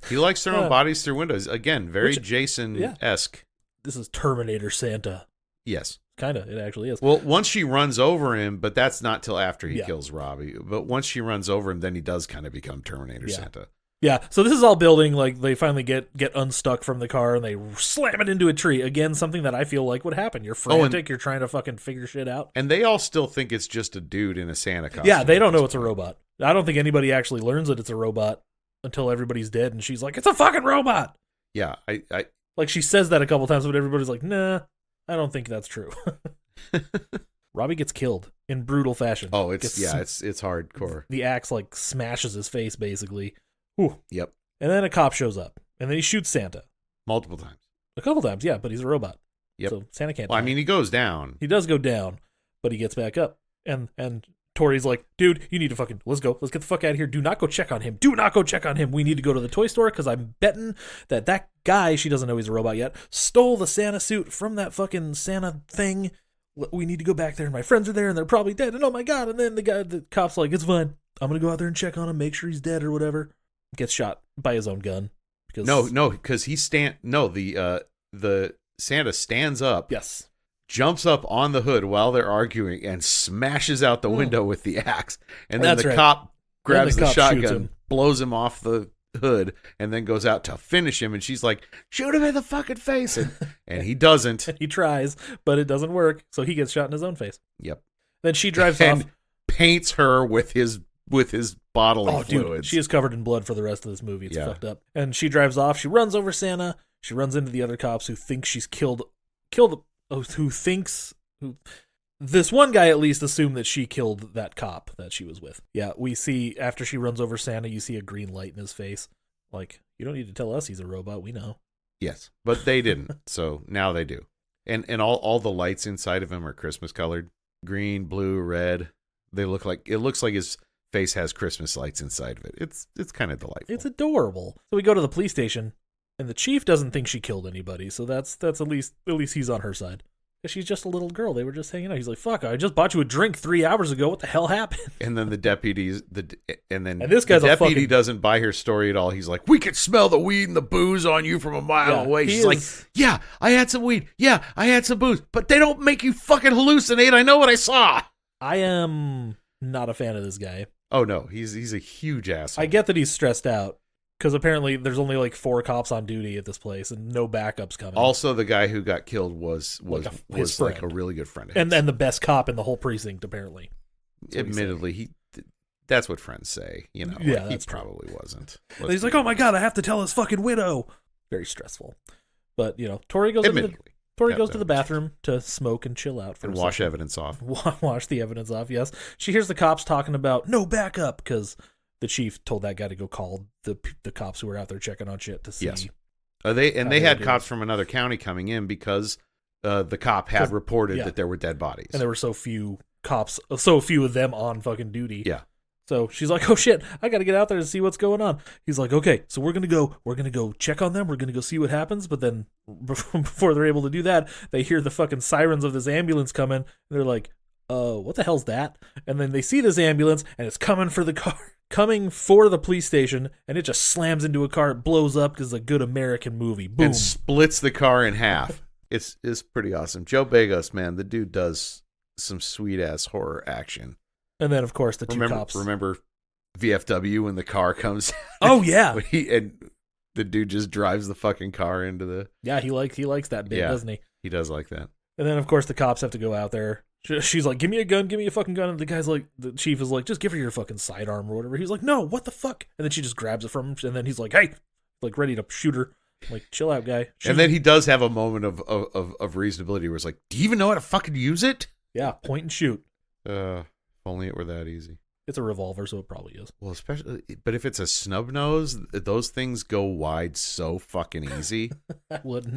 B: He likes throwing bodies through windows. Again, very Jason-esque.
C: This is Terminator Santa.
B: Yes.
C: Kind of. It actually is.
B: Well, once she runs over him, but that's not till after he kills Robbie. But once she runs over him, then he does kind of become Terminator Santa.
C: Yeah, so this is all building, like they finally get unstuck from the car and they slam it into a tree. Again, something that I feel like would happen. You're frantic, you're trying to fucking figure shit out.
B: And they all still think it's just a dude in a Santa costume.
C: Yeah, they don't know it's a robot. I don't think anybody actually learns that it's a robot until everybody's dead and she's like, it's a fucking robot!
B: Yeah, I
C: like she says that a couple times, but everybody's like, nah, I don't think that's true. Robbie gets killed in brutal fashion.
B: Oh, it's hardcore.
C: The axe like smashes his face basically. Whew.
B: Yep.
C: And then a cop shows up, and then he shoots Santa
B: Multiple times.
C: a couple times. Yeah, but he's a robot.
B: Yep.
C: So Santa can't.
B: Well, I
C: die.
B: mean, he goes down.
C: He does go down, but he gets back up. And Tori's like, dude, you need to fucking, let's go. Let's get the fuck out of here. Do not go check on him. Do not go check on him. We need to go to the toy store because I'm betting that guy, she doesn't know he's a robot yet, stole the Santa suit from that fucking Santa thing. We need to go back there, and my friends are there, and they're probably dead. And oh my God. And then the cop's like, it's fine. I'm going to go out there and check on him, make sure he's dead or whatever. Gets shot by his own gun. Because
B: because the Santa stands up.
C: Yes.
B: Jumps up on the hood while they're arguing and smashes out the window with the axe. And then
C: That's
B: the
C: right.
B: cop grabs
C: the
B: the
C: cop shoots
B: shotgun,
C: him.
B: blows him off the hood, and then goes out to finish him. And she's like, shoot him in the fucking face. And he doesn't.
C: He tries, but it doesn't work. So he gets shot in his own face.
B: Yep.
C: Then she drives
B: And
C: off.
B: paints her with his bodily
C: Oh, dude,
B: fluids.
C: she is covered in blood for the rest of this movie. It's
B: Yeah.
C: fucked up. And she drives off. She runs over Santa. She runs into the other cops who think she's killed. This one guy at least assumed that she killed that cop that she was with. Yeah, we see after she runs over Santa, you see a green light in his face. Like, you don't need to tell us he's a robot. We know.
B: Yes, but they didn't. So now they do. And all the lights inside of him are Christmas colored. Green, blue, red. It looks like his face has Christmas lights inside of it. It's kind of delightful.
C: It's adorable. So we go to the police station, and the chief doesn't think she killed anybody. So that's at least he's on her side. Because she's just a little girl. They were just hanging out. He's like, "Fuck! I just bought you a drink 3 hours ago. What the hell happened?"
B: And then the deputies, and
C: this guy's
B: the
C: a
B: deputy
C: fucking-
B: doesn't buy her story at all. He's like, "We could smell the weed and the booze on you from a mile
C: Yeah,
B: away."
C: he
B: She's
C: is-
B: like, "Yeah, I had some weed. Yeah, I had some booze, but they don't make you fucking hallucinate. I know what I saw."
C: I am not a fan of this guy.
B: Oh no, he's a huge asshole.
C: I get that he's stressed out because apparently there's only like 4 cops on duty at this place and no backups coming.
B: Also, the guy who got killed was
C: his
B: like a
C: friend.
B: really good friend of
C: and
B: his.
C: the best cop in the whole precinct apparently. That's what he said.
B: Admittedly, that's what friends say. You know,
C: Yeah,
B: he
C: that's true.
B: probably wasn't.
C: And he's like, "Oh my God, I have to tell his fucking widow." Very stressful. But Tori goes
B: Admittedly,
C: to the bathroom to smoke and chill out for
B: and
C: a
B: wash
C: second.
B: evidence off.
C: Wash the evidence off. Yes, she hears the cops talking about no backup because the chief told that guy to go call the cops who were out there checking on shit to see.
B: Yes. They
C: how
B: had
C: they
B: cops
C: did.
B: from another county coming in because the cop had reported
C: yeah.
B: that there were dead bodies.
C: And there were so few cops, so few of them on fucking duty.
B: Yeah.
C: So she's like, "Oh shit, I got to get out there to see what's going on." He's like, "Okay, so we're going to go check on them. We're going to go see what happens." But then before they're able to do that, they hear the fucking sirens of this ambulance coming. And they're like, what the hell's that?" And then they see this ambulance and it's coming for the car, coming for the police station. And it just slams into a car. It blows up because it's a good American movie. Boom.
B: And splits the car in half. It's pretty awesome. Joe Begos, man, the dude does some sweet ass horror action.
C: And then, of course, the two cops.
B: Remember VFW when the car comes?
C: Oh, yeah.
B: and the dude just drives the fucking car into the.
C: Yeah, he likes that bit,
B: Yeah.
C: doesn't he?
B: He does like that.
C: And then, of course, the cops have to go out there. She's like, "Give me a gun, give me a fucking gun." And the chief is like, "Just give her your fucking sidearm or whatever." He's like, "No, what the fuck?" And then she just grabs it from him. And then he's like, "Hey," like ready to shoot her. I'm like, chill out, guy. Shoot
B: And then he does have a moment of reasonability where it's like, do you even know how to fucking use it?
C: yeah, point and shoot.
B: If only it were that easy.
C: It's a revolver, so it probably is.
B: Well, but if it's a snub nose, those things go wide so fucking easy.
C: I wouldn't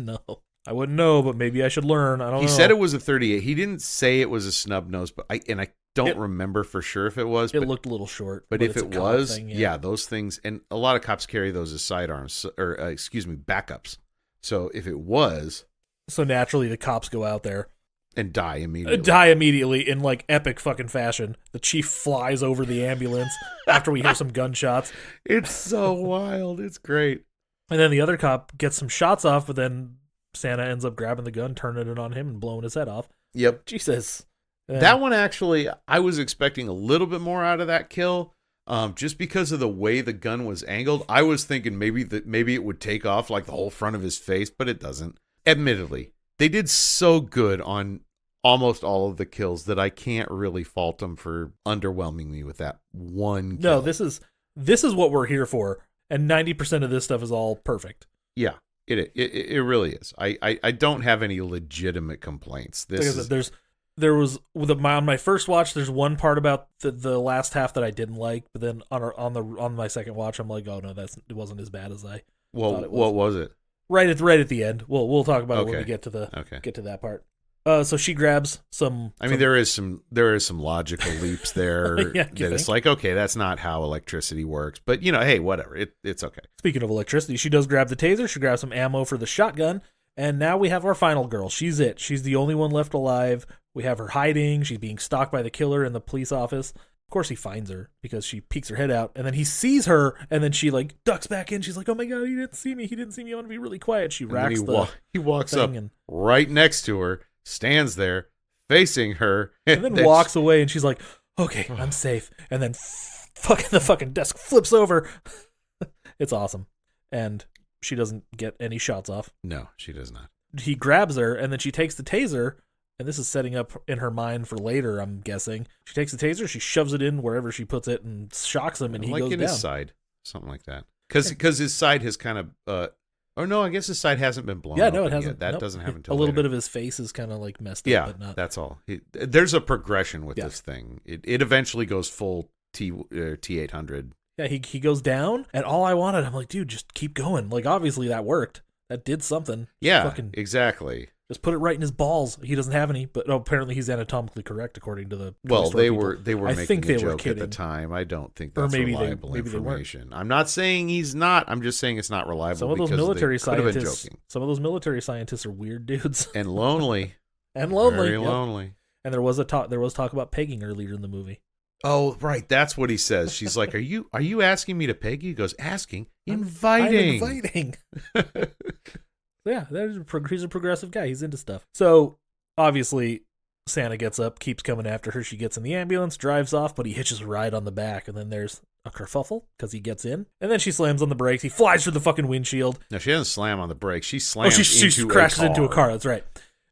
C: know, but maybe I should learn. I don't know.
B: He said it was a 38. He didn't say it was a snub nose, but I don't remember for sure if it was.
C: It
B: but,
C: looked a little short.
B: but if
C: it's
B: it
C: a cop
B: was,
C: thing,
B: yeah, those things, and a lot of cops carry those as sidearms, or backups. So if it was,
C: So naturally, the cops go out there.
B: and die immediately.
C: Die immediately in like epic fucking fashion. The chief flies over the ambulance after we hear some gunshots.
B: It's so wild. It's great.
C: And then the other cop gets some shots off, but then Santa ends up grabbing the gun, turning it on him, and blowing his head off.
B: Yep.
C: Jesus. And
B: That one actually, I was expecting a little bit more out of that kill, just because of the way the gun was angled. I was thinking maybe it would take off like the whole front of his face, but it doesn't. Admittedly, they did so good on almost all of the kills that I can't really fault them for underwhelming me with that one kill.
C: No, this is what we're here for, and 90% of this stuff is all perfect.
B: Yeah. It really is. I don't have any legitimate complaints. This
C: Like I
B: is
C: said, there was on my first watch. There's one part about the last half that I didn't like, but then on my second watch, I'm like, oh no, it wasn't as bad as I thought it was.
B: What was it?
C: Right at the end. We'll talk about it when we get to that part. So she grabs some.
B: I mean, there is some logical leaps there.
C: Yeah,
B: that it's like, okay, that's not how electricity works, but hey, whatever. It's okay.
C: Speaking of electricity, she does grab the taser. She grabs some ammo for the shotgun, and now we have our final girl. She's it. She's the only one left alive. We have her hiding. She's being stalked by the killer in the police office. Of course, he finds her because she peeks her head out, and then he sees her, and then she like ducks back in. She's like, "Oh my god, he didn't see me. He didn't see me. I want to be really quiet." She racks
B: he walks up right next to her, stands there facing her,
C: and then walks away. And she's like, "Okay, I'm safe." And then the fucking desk flips over. It's awesome, and she doesn't get any shots off.
B: No, she does not.
C: He grabs her, and then she takes the taser. And this is setting up in her mind for later, I'm guessing. She takes the taser, she shoves it in wherever she puts it, and shocks him, and he goes down.
B: Like in his side, something like that. Because his side has kind of, or no, I guess his side hasn't been blown.
C: Yeah, no, it hasn't.
B: Yet. That doesn't happen until
C: a little
B: later.
C: bit of his face is kind of like messed
B: up.
C: But not.
B: That's all. There's a progression with this thing. It eventually goes full T800.
C: Yeah, he goes down, and all I wanted, I'm like, dude, just keep going. Like, obviously that worked. That did something.
B: Yeah, exactly.
C: Just put it right in his balls. He doesn't have any, but apparently he's anatomically correct according to the.
B: Well, they
C: people.
B: were making a joke at the time. I don't think that's reliable information. I'm not saying he's not. I'm just saying it's not reliable.
C: Some of those military scientists. Some of those military scientists are weird dudes
B: and lonely.
C: Very
B: lonely.
C: And there was talk about pegging earlier in the movie.
B: Oh, right. That's what he says. She's like, "Are you asking me to peg you?" He goes, "Asking, inviting."
C: I'm inviting. Yeah, he's a progressive guy. He's into stuff. So, obviously, Santa gets up, keeps coming after her. She gets in the ambulance, drives off, but he hitches a ride on the back, and then there's a kerfuffle because he gets in. And then she slams on the brakes. He flies through the fucking windshield.
B: No, she doesn't slam on the brakes. She slams
C: she crashes into a car. That's right.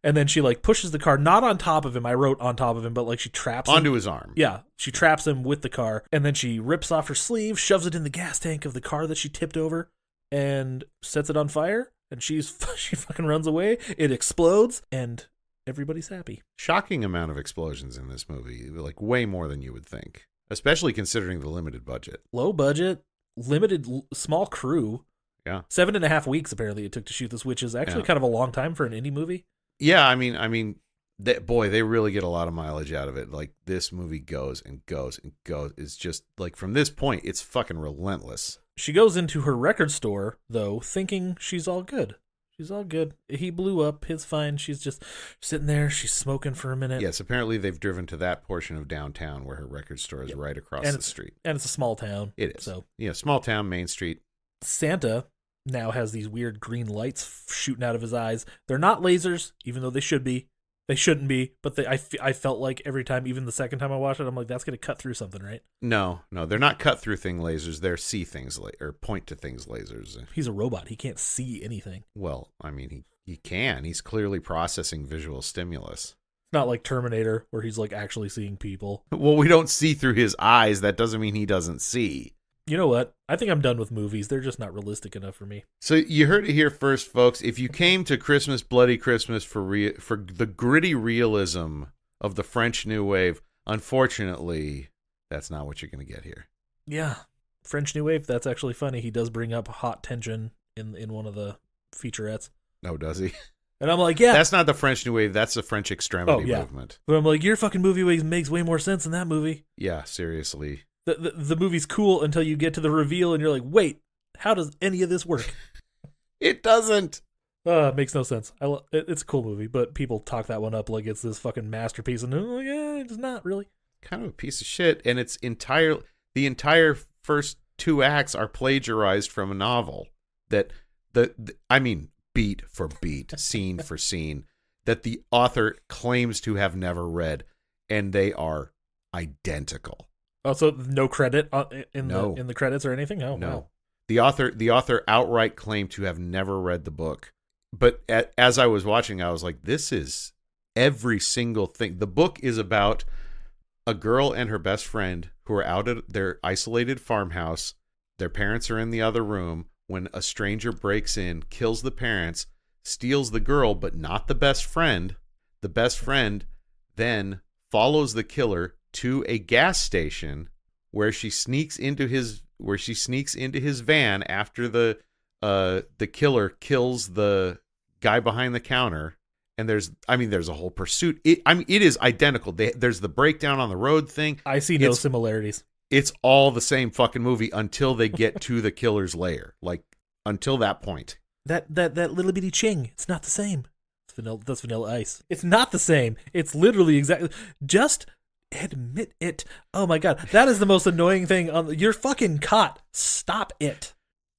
C: And then she, like, pushes the car, not on top of him. I wrote on top of him, but, like, she traps him.
B: Onto his arm.
C: Yeah, she traps him with the car. And then she rips off her sleeve, shoves it in the gas tank of the car that she tipped over, and sets it on fire. And she fucking runs away. It explodes, and everybody's happy.
B: Shocking amount of explosions in this movie, like way more than you would think, especially considering the limited budget.
C: Low budget, limited, small crew.
B: Yeah,
C: 7.5 weeks apparently it took to shoot this, which is actually kind of a long time for an indie movie.
B: Yeah, I mean, they really get a lot of mileage out of it. Like, this movie goes and goes and goes. It's just like, from this point, it's fucking relentless.
C: She goes into her record store, though, thinking she's all good. She's all good. He blew up. It's fine. She's just sitting there. She's smoking for a minute.
B: Yes, apparently they've driven to that portion of downtown where her record store is right across the street.
C: And it's a small town.
B: It is.
C: So,
B: yeah, small town, Main Street.
C: Santa now has these weird green lights shooting out of his eyes. They're not lasers, even though they should be. They shouldn't be, but I felt like every time, even the second time I watched it, I'm like, that's going to cut through something, right?
B: No, they're not cut through thing lasers. They're see things or point to things lasers.
C: He's a robot. He can't see anything.
B: Well, I mean, he can. He's clearly processing visual stimulus.
C: It's not like Terminator where he's like actually seeing people.
B: Well, we don't see through his eyes. That doesn't mean he doesn't see.
C: You know what? I think I'm done with movies. They're just not realistic enough for me.
B: So you heard it here first, folks. If you came to Christmas, Bloody Christmas for the gritty realism of the French New Wave, unfortunately, that's not what you're going to get here.
C: Yeah. French New Wave, that's actually funny. He does bring up hot tension in one of the featurettes.
B: Oh, does he?
C: And I'm like, yeah.
B: That's not the French New Wave. That's the French extremity movement.
C: But I'm like, your fucking movie makes way more sense than that movie.
B: Yeah, seriously.
C: The movie's cool until you get to the reveal and you're like, wait, how does any of this work?
B: It doesn't.
C: It makes no sense. It's a cool movie, but people talk that one up like it's this fucking masterpiece, and I'm like, it's not really.
B: Kind of a piece of shit, and the entire first 2 acts are plagiarized from a novel that beat for beat, scene for scene, that the author claims to have never read, and they are identical.
C: Also, no credit in the credits or anything? Oh, no.
B: Wow. The author outright claimed to have never read the book. But as I was watching, I was like, this is every single thing. The book is about a girl and her best friend who are out at their isolated farmhouse. Their parents are in the other room. when a stranger breaks in, kills the parents, steals the girl, but not the best friend. The best friend then follows the killer to a gas station where she sneaks into his van after the killer kills the guy behind the counter. And there's a whole pursuit. It is identical. There's the breakdown on the road thing.
C: I see no similarities.
B: It's all the same fucking movie until they get to the killer's lair. Like, until that point.
C: That little bitty ching, it's not the same. That's Vanilla Ice. It's not the same. It's literally exactly. Just admit it. Oh my god, that is the most annoying thing. You're fucking caught. Stop it.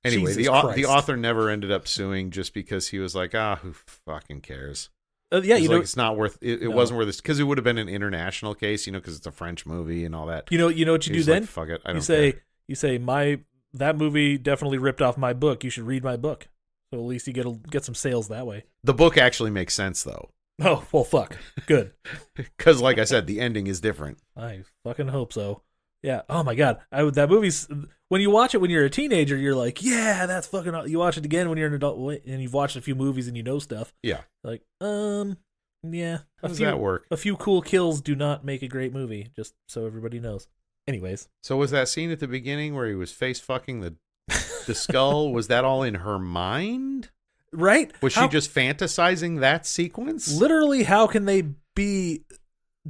B: Anyway,
C: Jesus
B: the
C: Christ.
B: author never ended up suing just because he was like, who fucking cares?
C: Yeah,
B: it's not worth it. It wasn't worth it because it would have been an international case, because it's a French movie and all that.
C: You know what you do then?
B: Like, fuck it, I don't
C: care.
B: care.
C: You say that movie definitely ripped off my book. You should read my book. So at least you get some sales that way.
B: The book actually makes sense though.
C: Oh well, fuck. Good.
B: Because like I said, the ending is different.
C: I fucking hope so. Yeah. Oh my god. That movie's, when you watch it when you're a teenager, you're like, yeah, that's fucking. You watch it again when you're an adult and you've watched a few movies and you know stuff.
B: Yeah.
C: Like, yeah.
B: How does that work?
C: A few cool kills do not make a great movie. Just so everybody knows. Anyways.
B: So was that scene at the beginning where he was face fucking the skull? Was that all in her mind?
C: Right?
B: Was she just fantasizing that sequence?
C: Literally, how can they be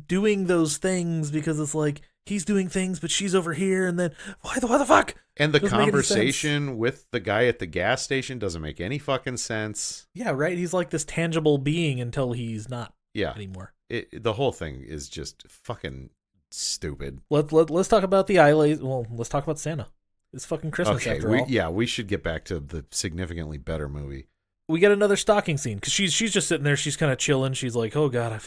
C: doing those things? Because it's like, he's doing things, but she's over here, and then why the fuck?
B: And the conversation with the guy at the gas station doesn't make any fucking sense.
C: Yeah, right? He's like this tangible being until he's not anymore.
B: The whole thing is just fucking stupid.
C: Let's talk about the eyelays. Well, let's talk about Santa. It's fucking Christmas after all.
B: Yeah, we should get back to the significantly better movie.
C: We get another stalking scene because she's just sitting there. She's kind of chilling. She's like, "Oh God, I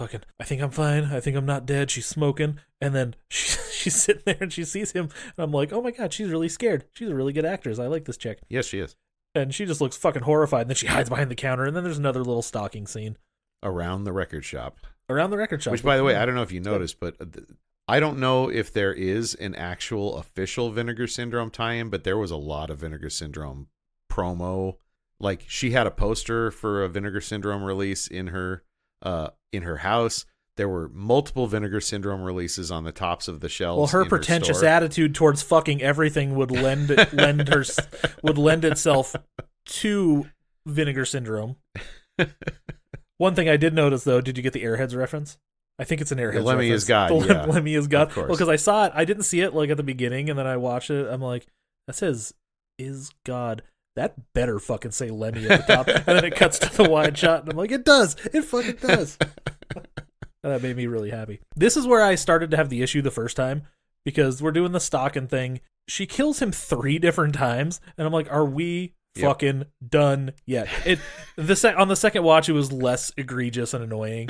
C: think I'm fine. I think I'm not dead." She's smoking, and then she's sitting there and she sees him, and I'm like, "Oh my God, she's really scared. She's a really good actress. I like this chick."
B: Yes, she is.
C: And she just looks fucking horrified. And then she hides behind the counter, and then there's another little stalking scene
B: around the record shop.
C: Which,
B: by the way, I don't know if you noticed, but I don't know if there is an actual official Vinegar Syndrome tie-in, but there was a lot of Vinegar Syndrome promo. Like, she had a poster for a Vinegar Syndrome release in her house. There were multiple Vinegar Syndrome releases on the tops of the shelves.
C: Well, her pretentious attitude towards fucking everything would lend itself to Vinegar Syndrome. One thing I did notice, though, did you get the Airheads reference? I think it's an Airheads reference.
B: Lemmy is God.
C: Lemmy is God.
B: Of course.
C: Well, because I saw it, I didn't see it like at the beginning, and then I watched it. I'm like, that says "is God." That better fucking say Lemmy at the top. And then it cuts to the wide shot, and I'm like, it does. It fucking does. And that made me really happy. This is where I started to have the issue the first time, because we're doing the stalking thing. She kills him 3 different times, and I'm like, are we fucking done yet? On the second watch, it was less egregious and annoying.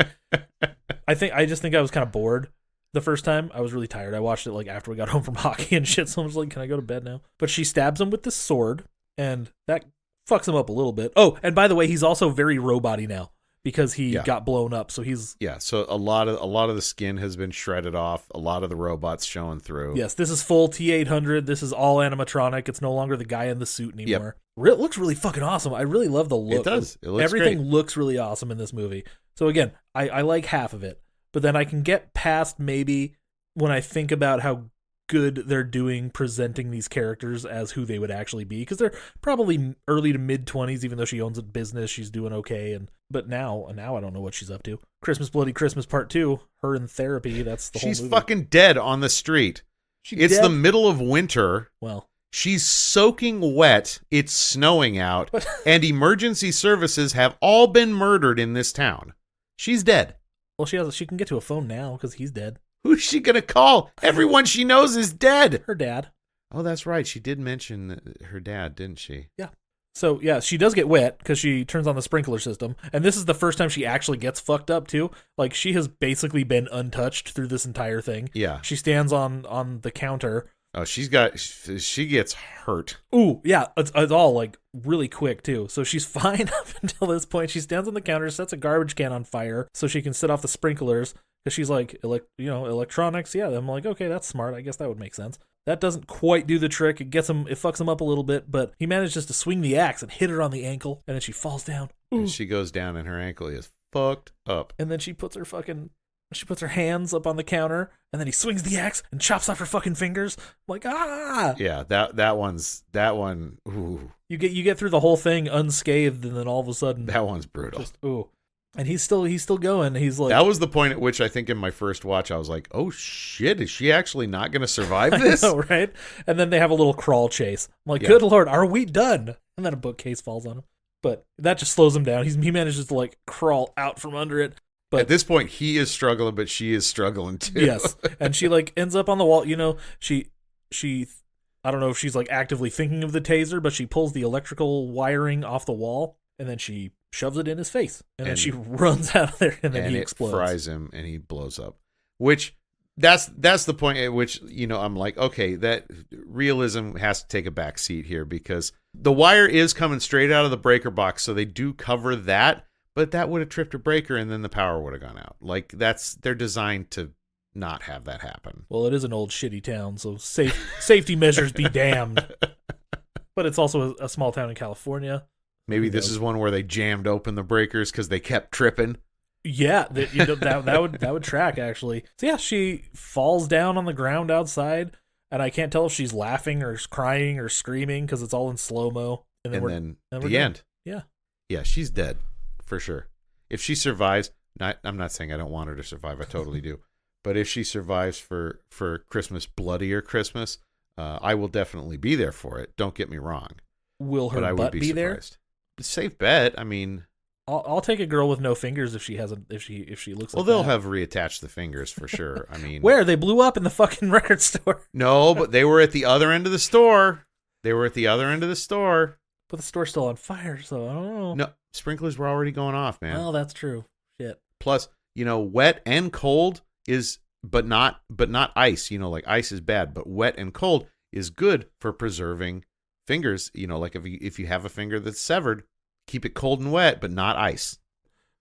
C: I just think I was kind of bored. The first time, I was really tired. I watched it like after we got home from hockey and shit, so I was like, can I go to bed now? But she stabs him with this sword, and that fucks him up a little bit. Oh, and by the way, he's also very robot-y now because he got blown up. So he's
B: So a lot of the skin has been shredded off. A lot of the robots showing through.
C: Yes, this is full T-800. This is all animatronic. It's no longer the guy in the suit anymore. It looks really fucking awesome. I really love the look.
B: It does. It looks
C: Everything
B: great.
C: looks really awesome in this movie. So again, I like half of it, but then I can get past maybe when I think about how good they're doing presenting these characters as who they would actually be, because they're probably early to mid 20s, even though she owns a business, she's doing okay. But now I don't know what she's up to. Christmas Bloody Christmas Part 2, her in therapy. That's the whole movie.
B: She's fucking dead on the street. It's the middle of winter.
C: Well,
B: she's soaking wet. It's snowing out, and emergency services have all been murdered in this town. She's dead.
C: Well, she can get to a phone now because he's dead.
B: Who's she going to call? Everyone she knows is dead.
C: Her dad.
B: Oh, that's right. She did mention her dad, didn't she?
C: Yeah. So, yeah, she does get wet because she turns on the sprinkler system. And this is the first time she actually gets fucked up, too. Like, she has basically been untouched through this entire thing.
B: Yeah.
C: She stands on the counter.
B: Oh, she gets hurt.
C: Ooh, yeah. It's all, like, really quick, too. So she's fine up until this point. She stands on the counter, sets a garbage can on fire so she can set off the sprinklers. Because she's like, electronics. Yeah, I'm like, okay, that's smart. I guess that would make sense. That doesn't quite do the trick. It fucks him up a little bit, but he manages to swing the axe and hit her on the ankle, and then she falls down.
B: And she goes down, and her ankle is fucked up.
C: And then she puts her hands up on the counter, and then he swings the axe and chops off her fucking fingers. I'm like, ah!
B: Yeah, that one. Ooh,
C: You get through the whole thing unscathed, and then all of a sudden,
B: that one's brutal.
C: just ooh. And he's still going. He's like,
B: that was the point at which I think in my first watch I was like, oh shit, is she actually not going to survive this?
C: I know, right? And then they have a little crawl chase. I'm like,
B: Yeah.
C: good Lord, are we done? And then a bookcase falls on him. But that just slows him down. He manages to like crawl out from under it. But
B: at this point, he is struggling, but she is struggling too.
C: yes. And she like ends up on the wall. You know, she I don't know if she's like actively thinking of the taser, but she pulls the electrical wiring off the wall, and then she shoves it in his face, and then she runs out of there, and then he explodes.
B: It fries him, and he blows up. Which that's the point at which, you know, I'm like, okay, that realism has to take a back seat here, because the wire is coming straight out of the breaker box, so they do cover that, but that would have tripped a breaker, and then the power would have gone out. Like, they're designed to not have that happen.
C: Well, it is an old shitty town, so safety measures be damned. But it's also a small town in California.
B: Maybe this is one where they jammed open the breakers because they kept tripping.
C: Yeah, that would track, actually. So yeah, she falls down on the ground outside, and I can't tell if she's laughing or crying or screaming because it's all in slow-mo. And then
B: the end.
C: Yeah.
B: Yeah, she's dead for sure. If she survives, I'm not saying I don't want her to survive. I totally do. But if she survives for Christmas, bloodier Christmas, I will definitely be there for it. Don't get me wrong.
C: Will her butt be there?
B: Safe bet. I mean,
C: I'll take a girl with no fingers if she looks.
B: Well,
C: like
B: they'll
C: that.
B: have reattached the fingers for sure. I mean,
C: where they blew up in the fucking record store.
B: No, but they were at the other end of the store. But
C: the store's still on fire, so I don't know.
B: No, sprinklers were already going off, man.
C: Well, that's true. Shit.
B: Plus, you know, wet and cold is, but not ice. You know, like ice is bad, but wet and cold is good for preserving fingers. You know, like if you have a finger that's severed, keep it cold and wet, but not ice.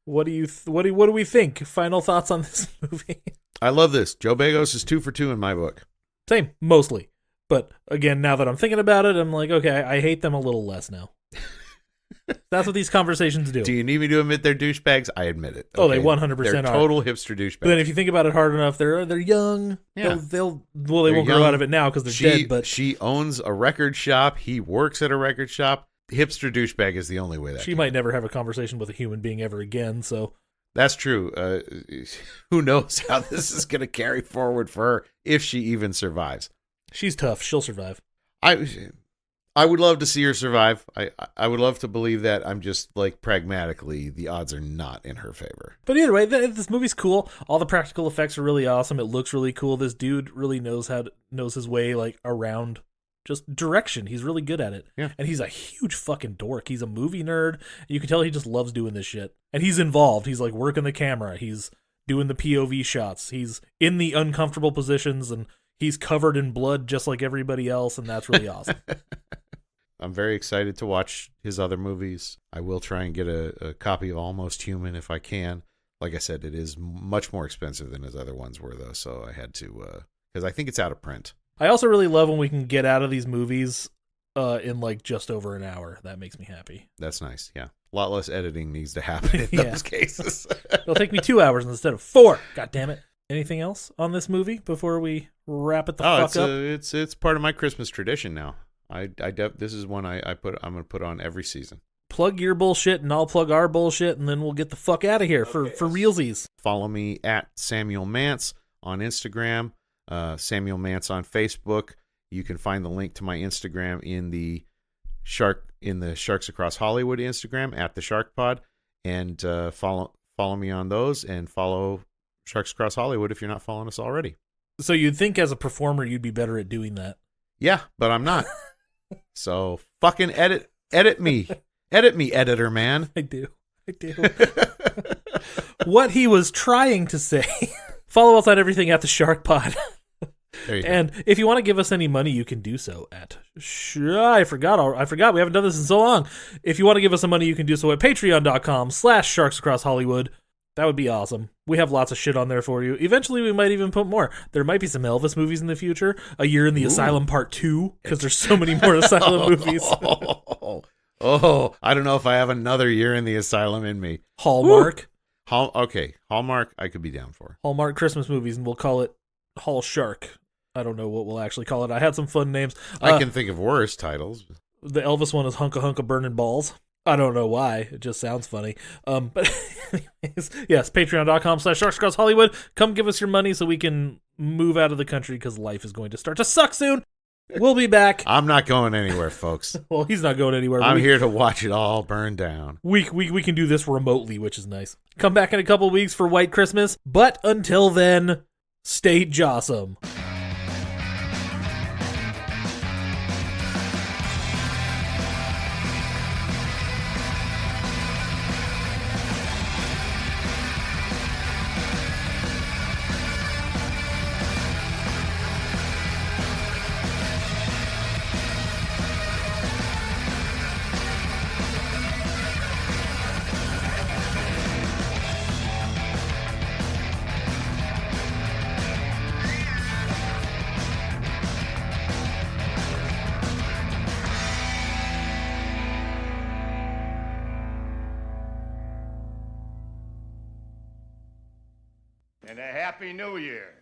C: What do we think? Final thoughts on this movie?
B: I love this. Joe Begos is 2 for 2 in my book.
C: Same, mostly. But again, now that I'm thinking about it, I'm like, okay, I hate them a little less now. That's what these conversations do.
B: Do you need me to admit they're douchebags? I admit it.
C: Okay? Oh, they 100%
B: they're
C: are.
B: Total hipster douchebags.
C: But then if you think about it hard enough, they're young.
B: Yeah.
C: They won't grow out of it now because they're dead. But
B: she owns a record shop. He works at a record shop. Hipster douchebag is the only way that
C: she might never have a conversation with a human being ever again. So
B: that's true. Who knows how this is going to carry forward for her if she even survives.
C: She's tough. She'll survive.
B: I would love to see her survive. I would love to believe that. I'm just like pragmatically, the odds are not in her favor.
C: But either way, this movie's cool. All the practical effects are really awesome. It looks really cool. This dude really knows his way like around just direction. He's really good at it.
B: Yeah.
C: And he's a huge fucking dork. He's a movie nerd. You can tell he just loves doing this shit. And he's involved. He's like working the camera. He's doing the POV shots. He's in the uncomfortable positions, and he's covered in blood just like everybody else, and that's really awesome.
B: I'm very excited to watch his other movies. I will try and get a copy of Almost Human if I can. Like I said, it is much more expensive than his other ones were, though, so I had to, because I think it's out of print.
C: I also really love when we can get out of these movies in like just over an hour. That makes me happy.
B: That's nice, yeah. A lot less editing needs to happen in those cases.
C: It'll take me 2 hours instead of 4. God damn it. Anything else on this movie before we wrap it the fuck up?
B: It's part of my Christmas tradition now. This is one I'm going to put on every season.
C: Plug your bullshit and I'll plug our bullshit, and then we'll get the fuck out of here for realsies.
B: Follow me at Samuel Mance on Instagram, Samuel Mance on Facebook. You can find the link to my Instagram in the Sharks Across Hollywood Instagram at the Shark Pod, and follow me on those, and follow Sharks Across Hollywood if you're not following us already.
C: So you'd think as a performer you'd be better at doing that.
B: Yeah, but I'm not. So fucking edit me, editor man.
C: I do. What he was trying to say. Follow us on everything at the Shark Pod.
B: There you
C: and if you want to give us any money, you can do so at I forgot. We haven't done this in so long. If you want to give us some money, you can do so at patreon.com/sharksacrosshollywood. That would be awesome. We have lots of shit on there for you. Eventually, we might even put more. There might be some Elvis movies in the future. A Year in the Asylum Part 2, because there's so many more Asylum movies.
B: Oh, I don't know if I have another year in the asylum in me.
C: Hallmark.
B: Okay, Hallmark, I could be down for.
C: Hallmark Christmas movies, and we'll call it Hall Shark. I don't know what we'll actually call it. I had some fun names.
B: I can think of worse titles.
C: The Elvis one is Hunka Hunka Burning Balls. I don't know why. It just sounds funny. But anyways, yes, patreon.com/SharksCrossHollywood. Come give us your money so we can move out of the country because life is going to start to suck soon. We'll be back.
B: I'm not going anywhere, folks.
C: Well, he's not going anywhere.
B: I'm here to watch it all burn down.
C: We can do this remotely, which is nice. Come back in a couple weeks for White Christmas. But until then, stay jawsome.
A: And a Happy New Year.